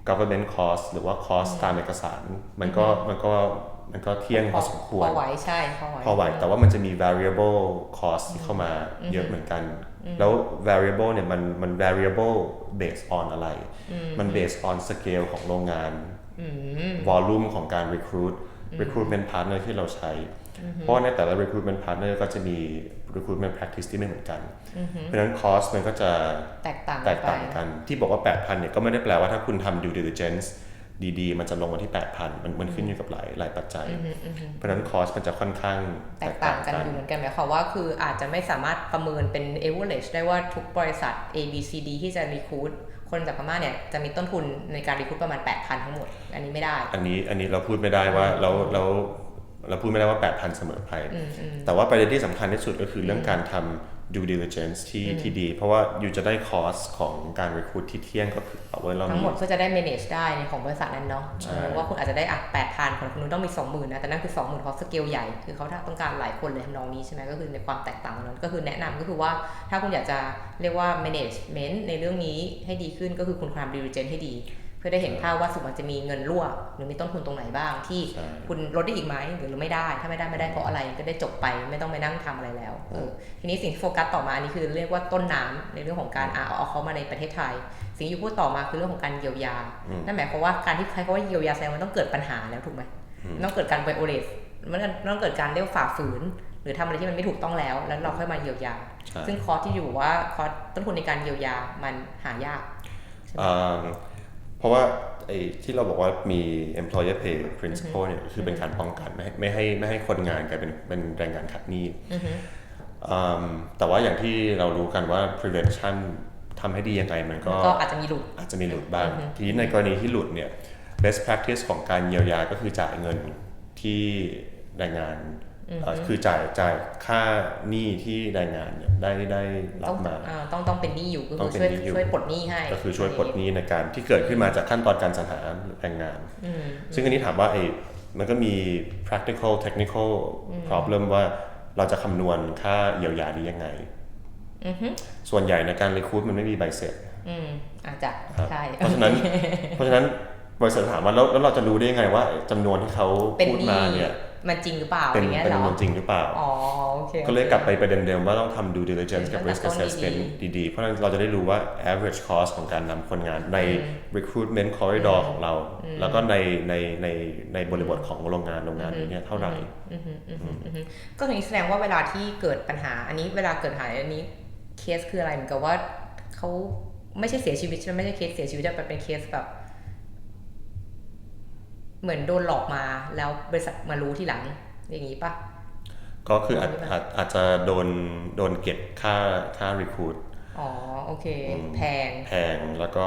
government cost หรือว่า cost ตามเอกสารมันก็เที่ยงพอสมควรพอไหวใช่พอไหวแต่ว่ามันจะมี variable cost ที่เข้ามาเยอะเหมือนกันแล้ว variable เนี่ยมัน variable based on อะไรมัน based on scale ของโรงงาน volume ของการ recruitment partner ที่เราใช้เพราะในแต่ละ recruitment partner ก็จะมี recruitment practice ที่ไม่เหมือนกันเพราะฉะนั้น cost มันก็จะแตกต่างกันที่บอกว่า 8,000 เนี่ยก็ไม่ได้แปลว่าถ้าคุณทำ due diligenceดีๆมันจะลงมาที่ 8,000 มันขึ้นอยู่กับหลายปัจจัยเพราะฉะนั้น cost มันจะค่อนข้างแตกต่างกันอยู่เหมือนกันหมายความว่าคืออาจจะไม่สามารถประเมินเป็น average ได้ว่าทุกบริษัท A B C D ที่จะ recruit คนจากพม่าเนี่ยจะมีต้นทุนในการ recruit ประมาณ 8,000 ทั้งหมดอันนี้ไม่ได้อันนี้เราพูดไม่ได้ว่าเราพูดไม่ได้ว่า 8,000 เสมอไปแต่ว่าประเด็นที่สำคัญที่สุดก็คือเรื่องการทำ due diligence ที่ดีเพราะว่าอยู่จะได้ cost ของการ recruit ที่เที่ยงก็คือเอาไว้เราทั้งหมดก็จะได้ manage ได้ในของบริษัทนั้นเนาะว่าคุณอาจจะได้8,000 คนคุณต้องมี 20,000 นะแต่นั่นคือ 20,000 เพราะสเกลใหญ่คือเขาต้องการหลายคนเลยทำนองนี้ใช่ไหมก็คือในความแตกต่างนั้นก็คือแนะนำก็คือว่าถ้าคุณอยากจะเรียกว่า management ในเรื่องนี้ให้ดีขึ้นก็คือคุณทำ due diligence ให้ดีเพื่อได้เห็นภาพว่าสุดมันจะมีเงินรั่วหรือมีต้นทุนตรงไหนบ้างที่คุณลดได้อีกไหมหรือไม่ได้ถ้าไม่ได้เพราะอะไรก็ได้จบไปไม่ต้องไปนั่งทำอะไรแล้วทีนี้สิ่งที่โฟกัสต่อมาอันนี้คือเรียกว่าต้นน้ำในเรื่องของการเอาเขามาในประเทศไทยสิ่งที่พูดต่อมาคือเรื่องของการเยียวยานั่นหมายความว่าการที่ใครเขาว่าเยียวยาแสดงมันต้องเกิดปัญหาแล้วถูกไหมต้องเกิดการไวโอเลสมันต้องเกิดการเรียกฝ่าฝืนหรือทำอะไรที่มันไม่ถูกต้องแล้วเราค่อยมาเยียวยาซึ่งคอสที่อยู่ว่าคอสต้นทุนในการเยียวยามันหายากเพราะว่าไอ้ที่เราบอกว่ามี employer pay principle เนี่ยคือเป็นการป้องกันไม่ให้คนงานกลายเป็นแรงงานขัดหนี้แต่ว่าอย่างที่เรารู้กันว่า prevention ทำให้ดียังไงมันก็อาจจะมีหลุดบ้างทีนี้ในกรณีที่หลุดเนี่ย best practice ของการเยียวยาก็คือจ่ายเงินที่แรงงาน คือจ่ายค่าหนี้ที่แรงงานเนี่ยได้รับมาต้องเป็นหนี้อยู่ก็คือช่วยปลดหนี้ให้ก็คือช่วยปลดหนี้ในการที่เกิดขึ้นมาจากขั้นตอนการสรรหาแรงงานซึ่งอันนี้ถามว่ามันก็มี practical technical problem ว่าเราจะคำนวณค่าเยียวยานี้ยังไงส่วนใหญ่ในการ recruit มันไม่มีใบเสร็จอาจจะใช่ เพราะฉะนั้นบริษัทถามว่าแล้วเราจะรู้ได้ยังไงว่าจำนวนที่เขาพูดมาเนี่ยมันจริงหรือเปล่าเป็นจำนวนจริงหรือเปล่าโอเคก็เลยกลับไปประเด็นเดิมว่าต้องทำ due diligence กับ risk assessment ดีๆเพราะฉะนั้นเราจะได้รู้ว่า average cost ของการนำคนงานใน recruitment corridor ของเราแล้วก็ในบริบทของโรงงานนี้เนี่ยเท่าไหร่ก็ถึงแสดงว่าเวลาที่เกิดปัญหาอันนี้เวลาเกิดปัญหาอันนี้เคสคืออะไรเหมือนกับว่าเขาไม่ใช่เสียชีวิตใช่ไหมไม่ใช่เคสเสียชีวิตแต่เป็นเคสแบบเหมือนโดนหลอกมาแล้วบริษัทมารู้ทีหลังอย่างนี้ป่ะก็คืออาจจะโดนเก็บค่า recruit โอเคแพงแล้วก็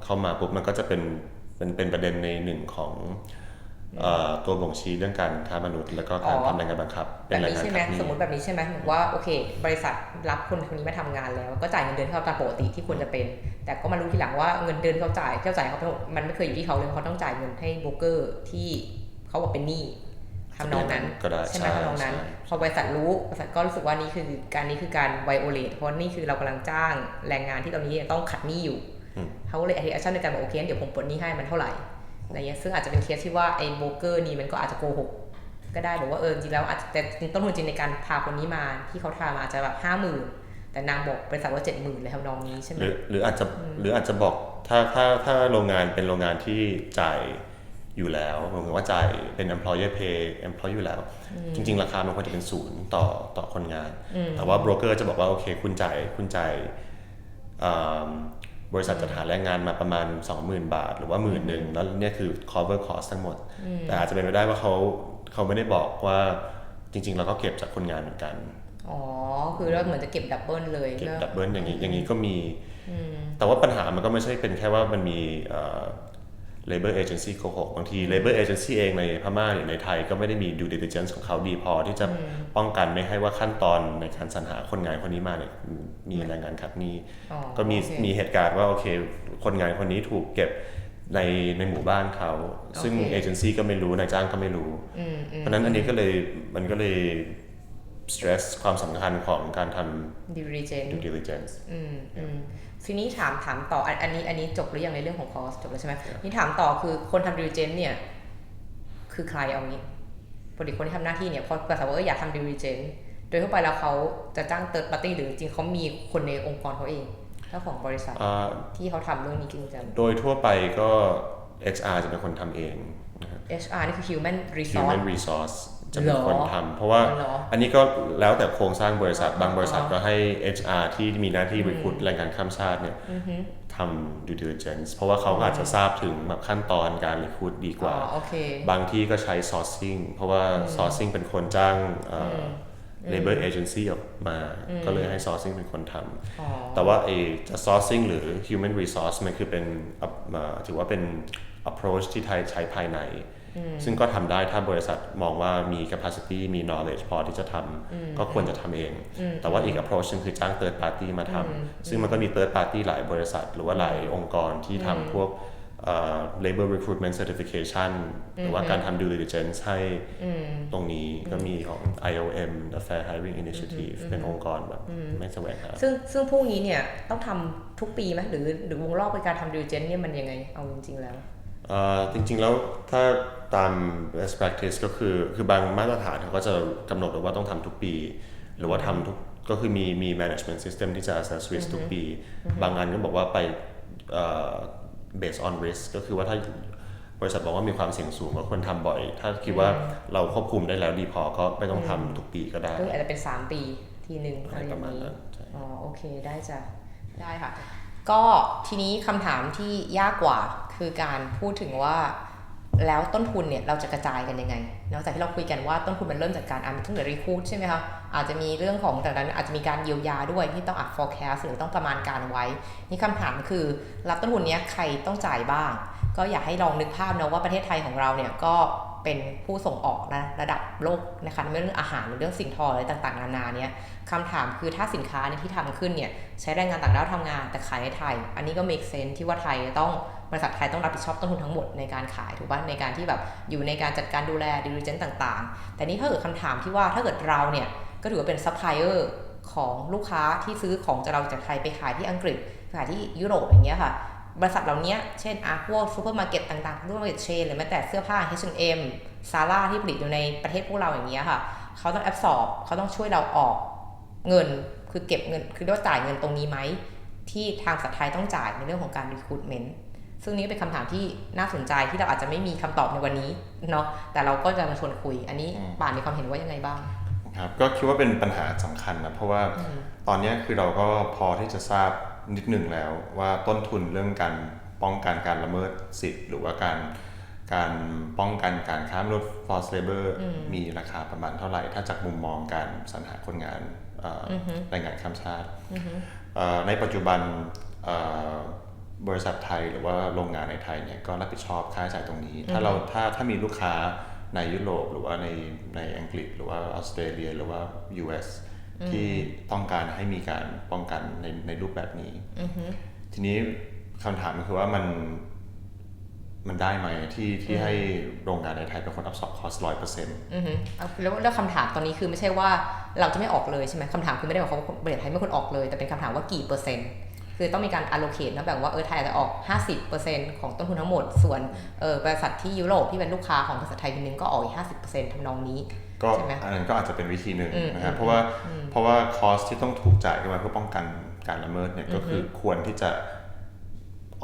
เข้ามาปุ๊บมันก็จะเป็นประเด็นในหนึ่งของตัวบ่งชี้เรื่องการค้ามนุษย์แล้วก็การทำแรงงานบังคับเป็นแรงงานใช่ไหมสมมติแบบนี้ใช่ไหมเหมือนว่าโอเคบริษัทรับคนนี้มาทำงานแล้วก็จ่ายเงินเดือนเขาตามปกติที่ควรจะเป็นแต่ก็มารู้ทีหลังว่าเงินเดือนเขาจ่ายเขามันไม่เคยอยู่ที่เขาเลยเขาต้องจ่ายเงินให้โบรกเกอร์ที่เขาบอกเป็นหนี้ทำนองนั้นใช่ไหมทำนองนั้นพอบริษัทรู้บริษัทก็รู้สึกว่านี่คือการไวโอเลตเพราะนี่คือเรากำลังจ้างแรงงานที่ตอนนี้ต้องขัดหนี้อยู่เขาเลยแอคชั่นในการบอกโอเคเดี๋ยวผมปลดหนี้ให้มันเท่าไหร่อะไรเงี้ยซึ่งอาจจะเป็นเคสที่ว่าไอ้โบรกเกอร์นี่มันก็อาจจะโกหกก็ได้บอกว่าจริงแล้วอาจจะแต่ต้นทุนจริงในการพาคนนี้มาที่เขาทำอาจจะแบบ50,000แต่นางบอกบริษัทว่า70,000เลยทำนองนี้ใช่ไหมหรืออาจจะบอกถ้าโรงงานเป็นโรงงานที่จ่ายอยู่แล้วหมายถึงว่าจ่ายเป็น employer pay employee อยู่แล้วจริงๆราคามันควรจะเป็น0ต่อคนงานแต่ว่าโบรกเกอร์จะบอกว่าโอเคคุณจ่ายบริษัทจัดหาแรงงานมาประมาณ 20,000 บาทหรือว่า 10,000 แล้วเนี่ยคือ cover cost ทั้งหมดแต่อาจจะเป็นไปได้ว่าเขาไม่ได้บอกว่าจริงๆเราก็เก็บจากคนงานเหมือนกันคือเราเหมือนจะเก็บดับเบิลเลยเก็บดับเบิลอย่างนี้ก็มีแต่ว่าปัญหามันก็ไม่ใช่เป็นแค่ว่ามันมีlabor agency โกหกบางที labor agency เองในพม่าหรือในไทยก็ไม่ได้มี due diligence ของเขาดีพอที่จะป้องกันไม่ให้ว่าขั้นตอนในการสรรหาคนงานคนนี้มาเนี่ยมีแรงงานขัดหนี้ก็มีเหตุการณ์ว่าโอเคคนงานคนนี้ถูกเก็บในหมู่บ้านเขาซึ่งเอเจนซี่ก็ไม่รู้นายจ้างก็ไม่รู้เพราะนั้นอันนี้มันก็เลย stress ความสำคัญของการทำ due diligence ทีนี้ถามต่ออันนี้จบหรือยังในเรื่องของ cost จบแล้วใช่ไหมนี่ถามต่อคือคนทำ diligence เนี่ยคือใครเอางี้ปกติคนที่ทำหน้าที่เนี่ยพอภาษาว่าอยากทำ diligence โดยทั่วไปแล้วเขาจะจ้าง third party หรือจริงเขามีคนในองค์กรเขาเองเจ้าของบริษัทที่เขาทำเรื่องนี้จริงจังโดยทั่วไปก็ HR จะเป็นคนทำเอง HR นี่คือ human resource จะเป็นคนทำเพราะว่าอันนี้ก็แล้วแต่โครงสร้างบริษัทบางบริษัทก็ให้ HR ที่มีหน้าที่ recruit แรงงานข้ามชาติเนี่ยทำ due diligence เพราะว่าเขาอาจจะทราบถึงแบบขั้นตอนการ recruit ดีกว่าบางที่ก็ใช้ sourcing เพราะว่า sourcing เป็นคนจ้างlabor agency ออกมาก็เลยให้ sourcing เป็นคนทำแต่ว่าจะ sourcing หรือ human resource มันคือเป็นถือว่าเป็น approach ที่ไทยใช้ภายในซึ่งก็ทำได้ถ้าบริษัทมองว่ามี capacity มี knowledge พอที่จะทำก็ควรจะทำเองแต่ว่าอีก approach นึงคือจ้าง third party มาทำซึ่งมันก็มี third party หลายบริษัทหรือว่าหลายองค์กรที่ทำพวกlabor recruitment certification หรือว่าการทำ due diligence ให้ตรงนี้ก็มีของ IOM The Fair Hiring Initiative เป็นองค์กรแบบไม่แสวงหาซึ่งพวกนี้เนี่ยต้องทำทุกปีไหมหรือวงรอบในการทำ due diligence เนี่ยมันยังไงเอาจริงๆแล้วจริงๆแล้วถ้าตาม best practice ก็คือบางมาตรฐานเขาก็จะกำหนดว่าต้องทำทุกปีหรือว่าทำทุกก็คือมี management system ที่จะ assess risk ทุกปีบางอันก็บอกว่าไปbased on risk ก็คือว่าถ้าบริษัทบอกว่ามีความเสี่ยงสูงก็ควรทำบ่อยถ้าคิดว่าเราควบคุมได้แล้วดีพอก็ไม่ต้องทำทุกปีก็ได้อาจจะเป็น3ปีทีนึงอะไรอย่างนี้โอเคได้จ้ะได้ค่ะก็ทีนี้คำถามที่ยากกว่าคือการพูดถึงว่าแล้วต้นทุนเนี่ยเราจะกระจายกันยังไงนอกจากที่เราคุยกันว่าต้นทุนมันเริ่มจากการตั้งแต่ recruit ใช่ไหมคะอาจจะมีเรื่องของจากนั้นอาจจะมีการเยียวยาด้วยที่ต้องforecast หรือต้องประมาณการไว้นี่คำถามคือรับต้นทุนนี้ใครต้องจ่ายบ้างก็อยากให้ลองนึกภาพนะว่าประเทศไทยของเราเนี่ยก็ เป็นผู้ส่งออกระดับโลกนะคะไม่เรื่องอาหารหรือเรื่องสิ่งทออะไรต่างๆนานาเนี่ยคำถามคือถ้าสินค้าที่ทำขึ้นเนี่ยใช้แรงงานต่างด้าวทำงานแต่ขายในไทยอันนี้ก็ make sense ที่ว่าไทยต้องบริษัทไทยต้องรับผิดชอบต้นทุนทั้งหมดในการขายถูกป่ะในการที่แบบอยู่ในการจัดการดูแล diligence ต่างๆแต่นี่ถ้าเกิดคำถามที่ว่าถ้าเกิดเราเนี่ยก็ถือว่าเป็น supplier ของลูกค้าที่ซื้อของจากเราจากไทยไปขายที่อังกฤษไปขายที่ยุโรปอย่างเงี้ยค่ะบริษัทเหล่านี้เช่นพวกซูเปอร์มาร์เก็ตต่างๆซูเปอร์มาร์เก็ตเชนหรือแม้แต่เสื้อผ้า H&M Zara ที่ผลิตอยู่ในประเทศพวกเราอย่างเงี้ยค่ะเขาต้อง absorb เขาต้องช่วยเราออกเงินคือเก็บเงินคือเรียกว่าจ่ายเงินตรงนี้ไหมที่ทางบริษัทไทยต้องจ่ายในเรื่องของการ recruitment ซึ่งนี้เป็นคำถามที่น่าสนใจที่เราอาจจะไม่มีคำตอบในวันนี้เนาะแต่เราก็จะมาชวนคุยอันนี้ป่านมีความเห็นว่ายังไงบ้างครับก็คิดว่าเป็นปัญหาสำคัญนะเพราะว่าตอนนี้คือเราก็พอที่จะทราบนิดหนึ่งแล้วว่าต้นทุนเรื่องการป้องกันการละเมิดสิทธิ์หรือว่าการป้องกันการค้ามนุษย์ forced labor มีราคาประมาณเท่าไหร่ถ้าจากมุมมองการสรรหาคนงานแรงงานข้ามชาติในปัจจุบันบริษัทไทยหรือว่าโรงงานในไทยเนี่ยก็รับผิดชอบค่าใช้จ่ายตรงนี้ถ้ามีลูกค้าในยุโรปหรือว่าในอังกฤษหรือว่าออสเตรเลียหรือว่า US ที่ต้องการให้มีการป้องกันในรูปแบบนี้ทีนี้คำถามคือว่ามันได้ไหมที่ให้โรงงานในไทยเป็นคนรับคอส 100% แล้วคำถามตอนนี้คือไม่ใช่ว่าเราจะไม่ออกเลยใช่ไหมคำถามคือไม่ได้บอกเขาบริษัทไทยไม่ควรออกเลยแต่เป็นคำถามว่ากี่เปอร์เซ็นต์คือต้องมีการ allocate นะแบบว่าไทยอาจจะออก 50% ของต้นทุนทั้งหมดส่วนบริษัทที่ยุโรปที่เป็นลูกค้าของบริษัทไทยคนนึงก็ออกอีก 50% ทำนองนี้ใช่ไหมอันนั้นก็อาจจะเป็นวิธีหนึ่งนะครับเพราะว่าคอสที่ต้องถูกจ่ายขึ้นมาเพื่อป้องกันการละเมิดเนี่ยก็คือควรที่จะ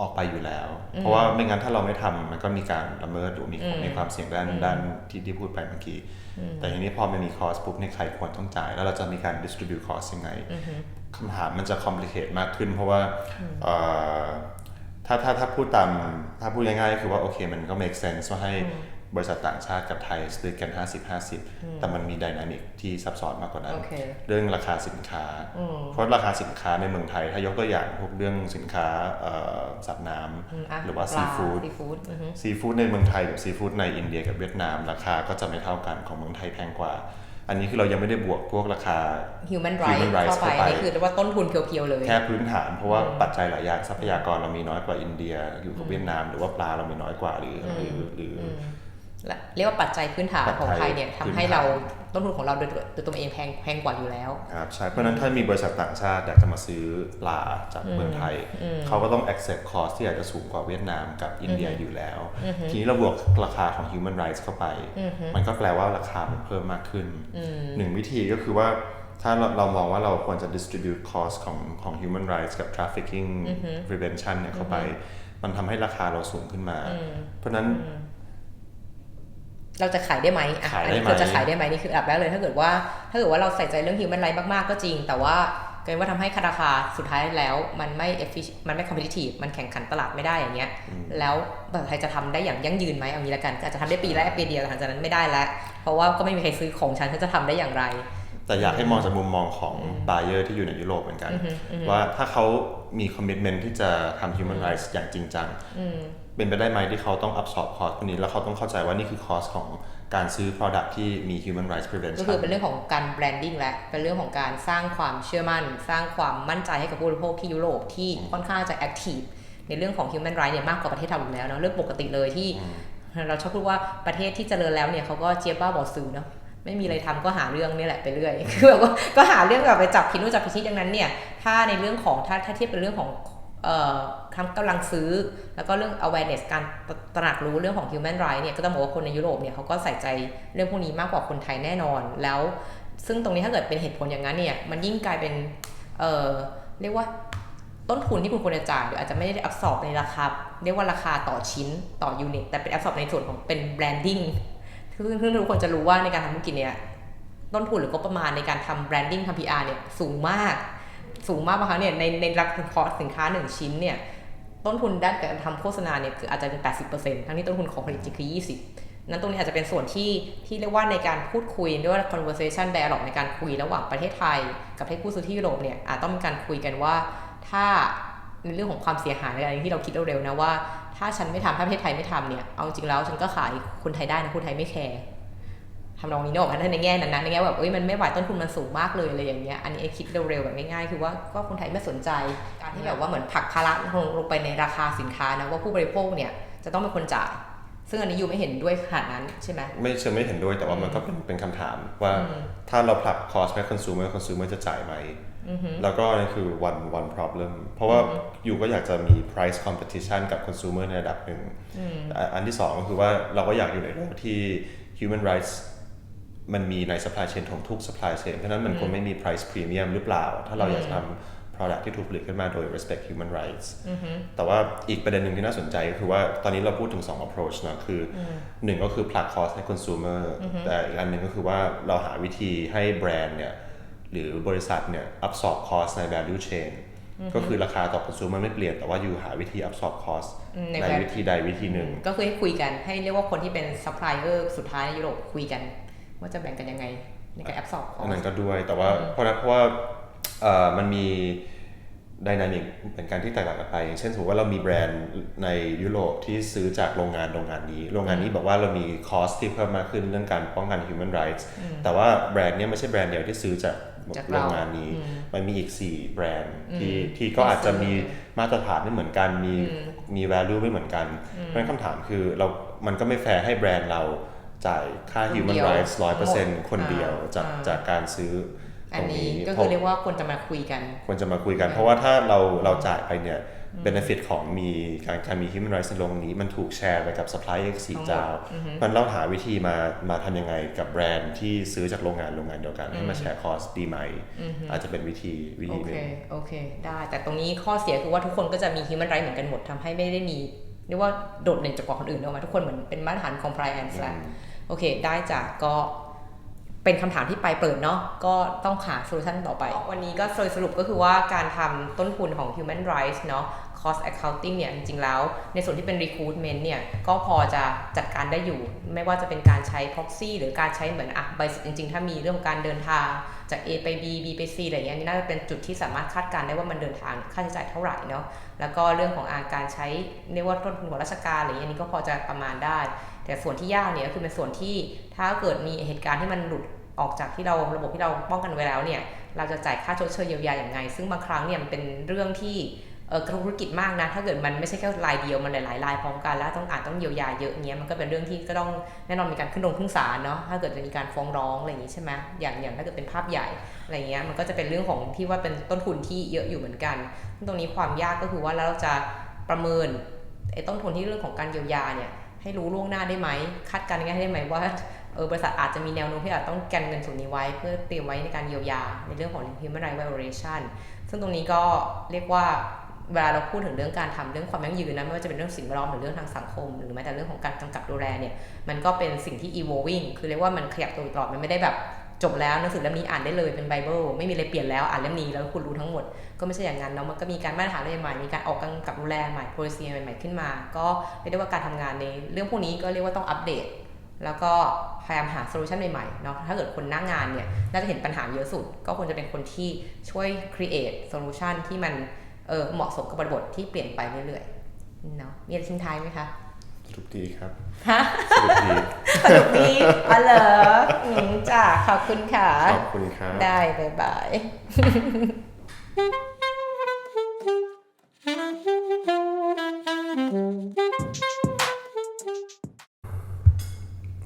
ออกไปอยู่แล้วเพราะว่าไม่งั้นถ้าเราไม่ทำมันก็มีการละเมิดหรือมีความเสี่ยงด้านที่พูดไปเมื่อกี้แต่ทีนี้พอมันมีคอสปุ๊บในใครควรต้องจ่ายแล้วเราจะมีการ distribute cost ยังไงคำถามมันจะ complicate มากขึ้นเพราะว่าถ้าพูดง่ายๆคือว่าโอเคมันก็ make sense ว่าให้บริษัทต่างชาติกับไทยซื้อกัน 50-50 แต่มันมีไดนามิกที่ซับซ้อนมากกว่านั้น เรื่องราคาสินค้าเพราะราคาสินค้าในเมืองไทยถ้ายกตัวอย่างพวกเรื่องสินค้าสัตว์น้ำหรือว่าซีฟู้ดในเมืองไทยกับซีฟู้ดในอินเดียกับเวียดนามราคาก็จะไม่เท่ากันของเมืองไทยแพงกว่าอันนี้คือเรายังไม่ได้บวกพวกราคา human rights เข้าไปนี่คือว่าต้นทุนเพียวๆเลยแค่พื้นฐานเพราะว่าปัจจัยหลายอย่างทรัพยากรเรามีน้อยกว่าอินเดียอยู่กับเวียดนามหรือว่าปลาเรามีน้อยกว่าหรือเรียกว่าปัจจัยพื้นฐานของไทยเนี่ยทำให้เราต้นทุนของเราโดยตัวเองแพงกว่าอยู่แล้วครับใช่เพราะนั้นถ้ามีบริษัทต่างชาติอยากจะมาซื้อปลาจากเมืองไทยเขาก็ต้อง accept cost ที่อาจจะสูงกว่าเวียดนามกับอินเดียอยู่แล้วทีนี้เราบวกราคาของ human rights เข้าไปมันก็แปลว่าราคามันเพิ่มมากขึ้นหนึ่งวิธีก็คือว่าถ้าเรามองว่าเราควรจะ distribute cost ของ human rights กับ trafficking prevention เนี่ยเข้าไปมันทำให้ราคาเราสูงขึ้นมาเพราะนั้นเราจะขายได้ไหมเราจะขายได้ไหมนี่คืออันดับแรกเลยถ้าเกิดว่าเราใส่ใจเรื่อง human rights มากๆก็จริงแต่ว่าเกิดว่าทำให้ราคาสุดท้ายแล้วมันไม่ efficient มันไม่ competitive มันแข่งขันตลาดไม่ได้อย่างเงี้ยแล้วประเทศไทยจะทำได้อย่างยั่งยืนไหมเอางี้ละกันอาจจะทำได้ปีเดียวหลังจากนั้นไม่ได้แล้วเพราะว่าก็ไม่มีใครซื้อของฉันจะทำได้อย่างไรแต่อยากให้มองจากมุมมองของ buyer ที่อยู่ในยุโรปเหมือนกันว่าถ้าเขามี commitment ที่จะทำ human rights อย่างจริงจังเป็นไปได้ไหมที่เขาต้อง absorb cost พวกนี้แล้วเขาต้องเข้าใจว่านี่คือ cost ของการซื้อ product ที่มี human rights prevention ก็คือเป็นเรื่องของการ branding และเป็นเรื่องของการสร้างความเชื่อมั่นสร้างความมั่นใจให้กับผู้บริโภคที่ยุโรปที่ค่อนข้างจะ active ในเรื่องของ human rights เนี่ยมากกว่าประเทศเราอยู่แล้วเนาะเรื่องปกติเลยที่เราชอบพูดว่าประเทศที่เจริญแล้วเนี่ยเขาก็เจี๊ยบบ้าบอซื้อเนาะไม่มีอะไรทำก็หาเรื่องนี่แหละไปเรื่อยคือแบบว่าก็หาเรื่องแบบไปจับผิดนู่นจับผิดนี่ดังนั้นเนี่ยถ้าในเรื่องของถ้าเทียบเป็นเรื่องของกำลังซื้อแล้วก็เรื่อง awareness การตระหนักรู้เรื่องของ human rights เนี่ยก็ต้องบอกว่าคนในยุโรปเนี่ยเขาก็ใส่ใจเรื่องพวกนี้มากกว่าคนไทยแน่นอนแล้วซึ่งตรงนี้ถ้าเกิดเป็นเหตุผลอย่างนั้นเนี่ยมันยิ่งกลายเป็นเรียกว่าต้นทุนที่คุณควรจะจ่ายหรืออาจจะไม่ได้ absorb ในราคาเรียกว่าราคาต่อชิ้นต่อยูนิตแต่เป็น absorb ในส่วนของเป็น branding ซึ่งทุกคนจะรู้ว่าในการทำธุรกิจเนี่ยต้นทุนหรืองบประมาณในการทำ branding ทำ PR เนี่ยสูงมากบางครั้งเนี่ยในราคาคอสินค้า1ชิ้นเนี่ยต้นทุนด้านการทำโฆษณาเนี่ยคืออาจจะเป็น 80% ทั้งที่ต้นทุนของผลิตจริงคือ 20% นั้นตรงนี้อาจจะเป็นส่วนที่เรียกว่าในการพูดคุยเรียกว่า conversation dialogue ในการคุยระหว่างประเทศไทยกับประเทศผู้ซื้อที่ยุโรปเนี่ยอาจต้องมีการคุยกันว่าถ้า ในเรื่องของความเสียหายอะไรที่เราคิดเร็วๆนะว่าถ้าฉันไม่ทำถ้าประเทศไทยไม่ทำเนี่ยเอาจริงแล้วฉันก็ขายคนไทยได้นะคนไทยไม่แคร์ทำนองนี้เนอะในแง่นั้นนะในแง่แบบมันไม่ไหวต้นทุนมันสูงมากเลยอะไรอย่างเงี้ยอันนี้คิดเร็วๆแบบง่ายๆคือว่าก็คนไทยไม่สนใจการที่แบบว่าเหมือนผลักภาระลงไปในราคาสินค้านะว่าผู้บริโภคเนี่ยจะต้องเป็นคนจ่ายซึ่งอันนี้อยู่ไม่เห็นด้วยขนาดนั้นใช่ไหมไม่เชิงไม่เห็นด้วยแต่ว่ามันก็เป็นคำถามว่าถ้าเราผลัก cost ไป consumer จะจ่ายไหมแล้วก็นั่นคือ one problem เพราะว่าอยู่ก็อยากจะมี price competition กับ consumer ในระดับหนึ่งอันที่สองก็คือว่าเราก็อยากอยู่ในโลกที่ human rights มันมีใน supply chain ของทุก supply chain เพราะนั้นมันคงไม่มี price premium หรือเปล่าถ้าเราอยากจะทำ product ที่ถูกผลิตขึ้นมาโดย respect human rights แต่ว่าอีกประเด็นหนึ่งที่น่าสนใจก็คือว่าตอนนี้เราพูดถึง2 approach นะคือหนึ่งก็คือผลัก cost ให้ consumer แต่อีกอันหนึ่งก็คือว่าเราหาวิธีให้แบรนด์เนี่ยหรือบริษัทเนี่ย absorb cost ใน value chain ก็คือราคาต่อ consumer ไม่เปลี่ยนแต่ว่าอยู่หาวิธี absorb cost ในวิธีใดวิธีหนึ่งก็คือให้คุยกันให้เรียกว่าคนที่เป็น supplier สุดท้ายในยุโรปคุยกันว่าจะแบ่งกันยังไงในการ absorb cost อันนั้นก็ด้วยแต่ว่าเพราะว่ามันมีไดนามิกเป็นการที่แตกต่างกันไปอย่างเช่นสมมติว่าเรามีแบรนด์ในยุโรปที่ซื้อจากโรงงานนี้บอกว่าเรามีคอสที่เพิ่มมากขึ้นเรื่องการป้องกัน human rights แต่ว่าแบรนด์นี้ไม่ใช่แบรนด์เดียวที่ซื้อจากโรงงานนี้มันมีอีก4แบรนด์ที่ก็อาจจะมีมาตรฐานไม่เหมือนกันมี value ไม่เหมือนกันเพราะฉะนั้นคำถามคือมันก็ไม่แฟร์ให้แบรนด์เราจ่ายค่า human rights 100% คนเดียวจากการซื้ออันนี้ก็คือเรียกว่าควรจะมาคุยกันเพราะว่าถ้าเราจ่ายไปเนี่ย benefit ของมีการมี human rights ในโรงนี้มันถูกแชร์ไปกับ supplier อีก4 เจ้ามันเราหาวิธีมาทำยังไงกับแบรนด์ที่ซื้อจากโรงงานเดียวกันให้มาแชร์ cost ดีไหมอาจจะเป็นวิธีหนึ่งโอเคได้แต่ตรงนี้ข้อเสียคือว่าทุกคนก็จะมี human rights เหมือนกันหมดทำให้ไม่ได้มีเรียกว่าโดดเด่นจากกว่าคนอื่นออกมาทุกคนเหมือนเป็นมาตรฐาน compliance แล้วโอเคได้จ้ะก็เป็นคำถามที่ปลายเปิดเนาะก็ต้องหาโซลูชันต่อไปวันนี้ก็สรุปก็คือว่าการทำต้นทุนของ human rights เนาะ cost accounting เนี่ยจริงๆแล้วในส่วนที่เป็น recruitment เนี่ยก็พอจะจัดการได้อยู่ไม่ว่าจะเป็นการใช้ proxy หรือการใช้เหมือนใบเสร็จจริงๆถ้ามีเรื่องของการเดินทางจาก A ไป B B ไป C อะไรอย่างเงี้ยนี่น่าจะเป็นจุดที่สามารถคาดการณ์ได้ว่ามันเดินทางค่าใช้จ่ายเท่าไหร่เนาะแล้วก็เรื่องของการใช้เรียกว่าต้นทุนของราชการอะไรอย่างเงี้ยนี่ก็พอจะประมาณได้แต่ส่วนที่ยากเนี่ยก็คือเป็นส่วนที่ถ้าเกิดมีเหตุการณ์ที่มันหลุดออกจากที่เราระบบที่เราป้องกันไว้แล้วเนี่ยเราจะจ่ายค่าชดเชยเยียวยาอย่างไงซึ่งบางครั้งเนี่ยมันเป็นเรื่องที่ธุรกิจมากนะถ้าเกิดมันไม่ใช่แค่รายเดียวมันหลายๆรายพร้อมกันแล้วต้องเยียวยาเยอะเงี้ยมันก็เป็นเรื่องที่ก็ต้องแน่นอนมีการขึ้นศาลเนาะถ้าเกิดจะมีการฟ้องร้องอะไรอย่างงี้ใช่ไหมอย่างถ้าเกิดเป็นภาพใหญ่อะไรเงี้ยมันก็จะเป็นเรื่องของที่ว่าเป็นต้นทุนที่เยอะอยู่เหมือนกันตรงนี้ความยากก็คือว่าเราจะประเมินต้นทุนที่เรื่องของการเยียวยาเนี่ยให้รู้ล่วงหน้าได้ไหมคาดการณ์ได้ไหมว่าบริษัทอาจจะมีแนวโน้มที่อาจต้องกันเงินส่วนนี้ไว้เพื่อเตรียมไว้ในการเยียวยาในเรื่องของ human rights violation ซึ่งตรงนี้ก็เรียกว่าเวลาเราพูดถึงเรื่องการทำเรื่องความยั่งยืนนะไม่ว่าจะเป็นเรื่องสิ่งแวดล้อมหรือเรื่องทางสังคมหรือแม้แต่เรื่องของการกำกับดูแลเนี่ยมันก็เป็นสิ่งที่ evolving คือเรียกว่ามันขยับตัวตลอดมันไม่ได้แบบจบแล้วหนังสือเล่มนี้อ่านได้เลยเป็นไบเบิลไม่มีอะไรเปลี่ยนแล้วอ่านเล่มนี้แล้วคุณรู้ทั้งหมดก็ไม่ใช่อย่างนั้นเนาะมันก็มีการมาตรฐานใหม่ๆมีการออกกำกับดูแลใหม่ policy ใหม่ๆขึ้นมาก็เรียกได้ว่าการทำงานในเรื่องพวกนี้ก็เรียกว่าต้องอัปเดตแล้วก็พยายามหาโซลูชันใหม่ๆเนาะถ้าเกิดคนหน้างานเนี่ยน่าจะเห็นปัญหาเยอะสุดก็ควรจะเป็นคนที่ช่วย create solution ที่มันเหมาะสมกับบริบทที่เปลี่ยนไปเรื่อยๆเนาะมีอะไรทิ้งท้ายไหมคะสรุปดีครับฮะสรุปดีอ๋อเหรอจ้าขอบคุณค่ะขอบคุณครับได้บ๊ายบาย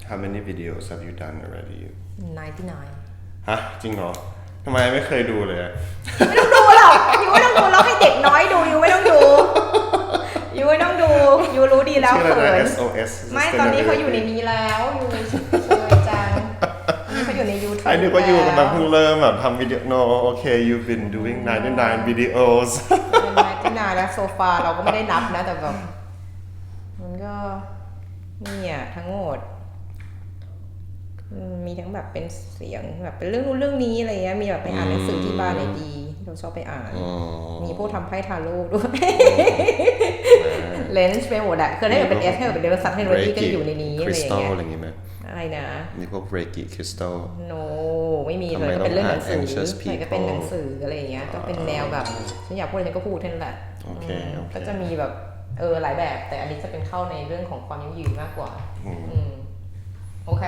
How many videos have you done already 99ฮะจริงเหรอทำไมไม่เคยดูเลยไม่ต้องดูหรอกยูไม่ต้องดูแล้วให้เด็กน้อยดูยูไม่ต้องดูยูไม่ต้องดูยูรู้ดีแล้วเขิน SOS ไม่ตอนนี้เขาอยู่ในนี้แล้วยูเชยจังนี่เขาอยู่ใน YouTube ไอ้นี่ก็อยู่กันแบบเพิ่งเริ่มแบบทำวิดีโอ no okay you've been doing 99 videos 99แล้วโซฟาเราก็ไม่ได้นับนะแต่แบบมันก็เนี่ยทั้งหมดมีทั้งแบบเป็นเสียงแบบเป็นเรื่องนู้นเรื่องนี้อะไรเงี้ยมีแบบไปอ่านหนังสือที่บ้านในดีเราชอบไปอ่านมีพวกทำไพ่ทาโร่ด้วยเลนส์ไปหมดอะคือถ้าเกิดเป็นเอสให้เป็นเดลซัตเทคโนโลยีก็อยู่ในนี้อะไรอย่างเงี้ยอะไรอย่างเงี้ยอะไรนะมีพวก Reiki Crystal no ไม่มีเลยก็เป็นเรื่องหนังสือก็เป็นหนังสืออะไรอย่างเงี้ยก็เป็นแนวแบบฉันอยากพูดอะไรก็พูดเท่านั้นแหละ โอเคก็จะมีแบบหลายแบบแต่อันนี้จะเป็นเข้าในเรื่องของความยั่งยืนมากกว่าโอเค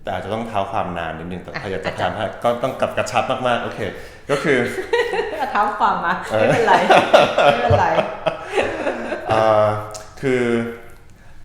แต่อาจจะต้องเท้าความนานนิดนึงแต่พยายามจะทำให้ก็ต้องกระชับมากๆโอเคก็คือเท้าความมาไม่เป็นไรไม่เป็นไรคือ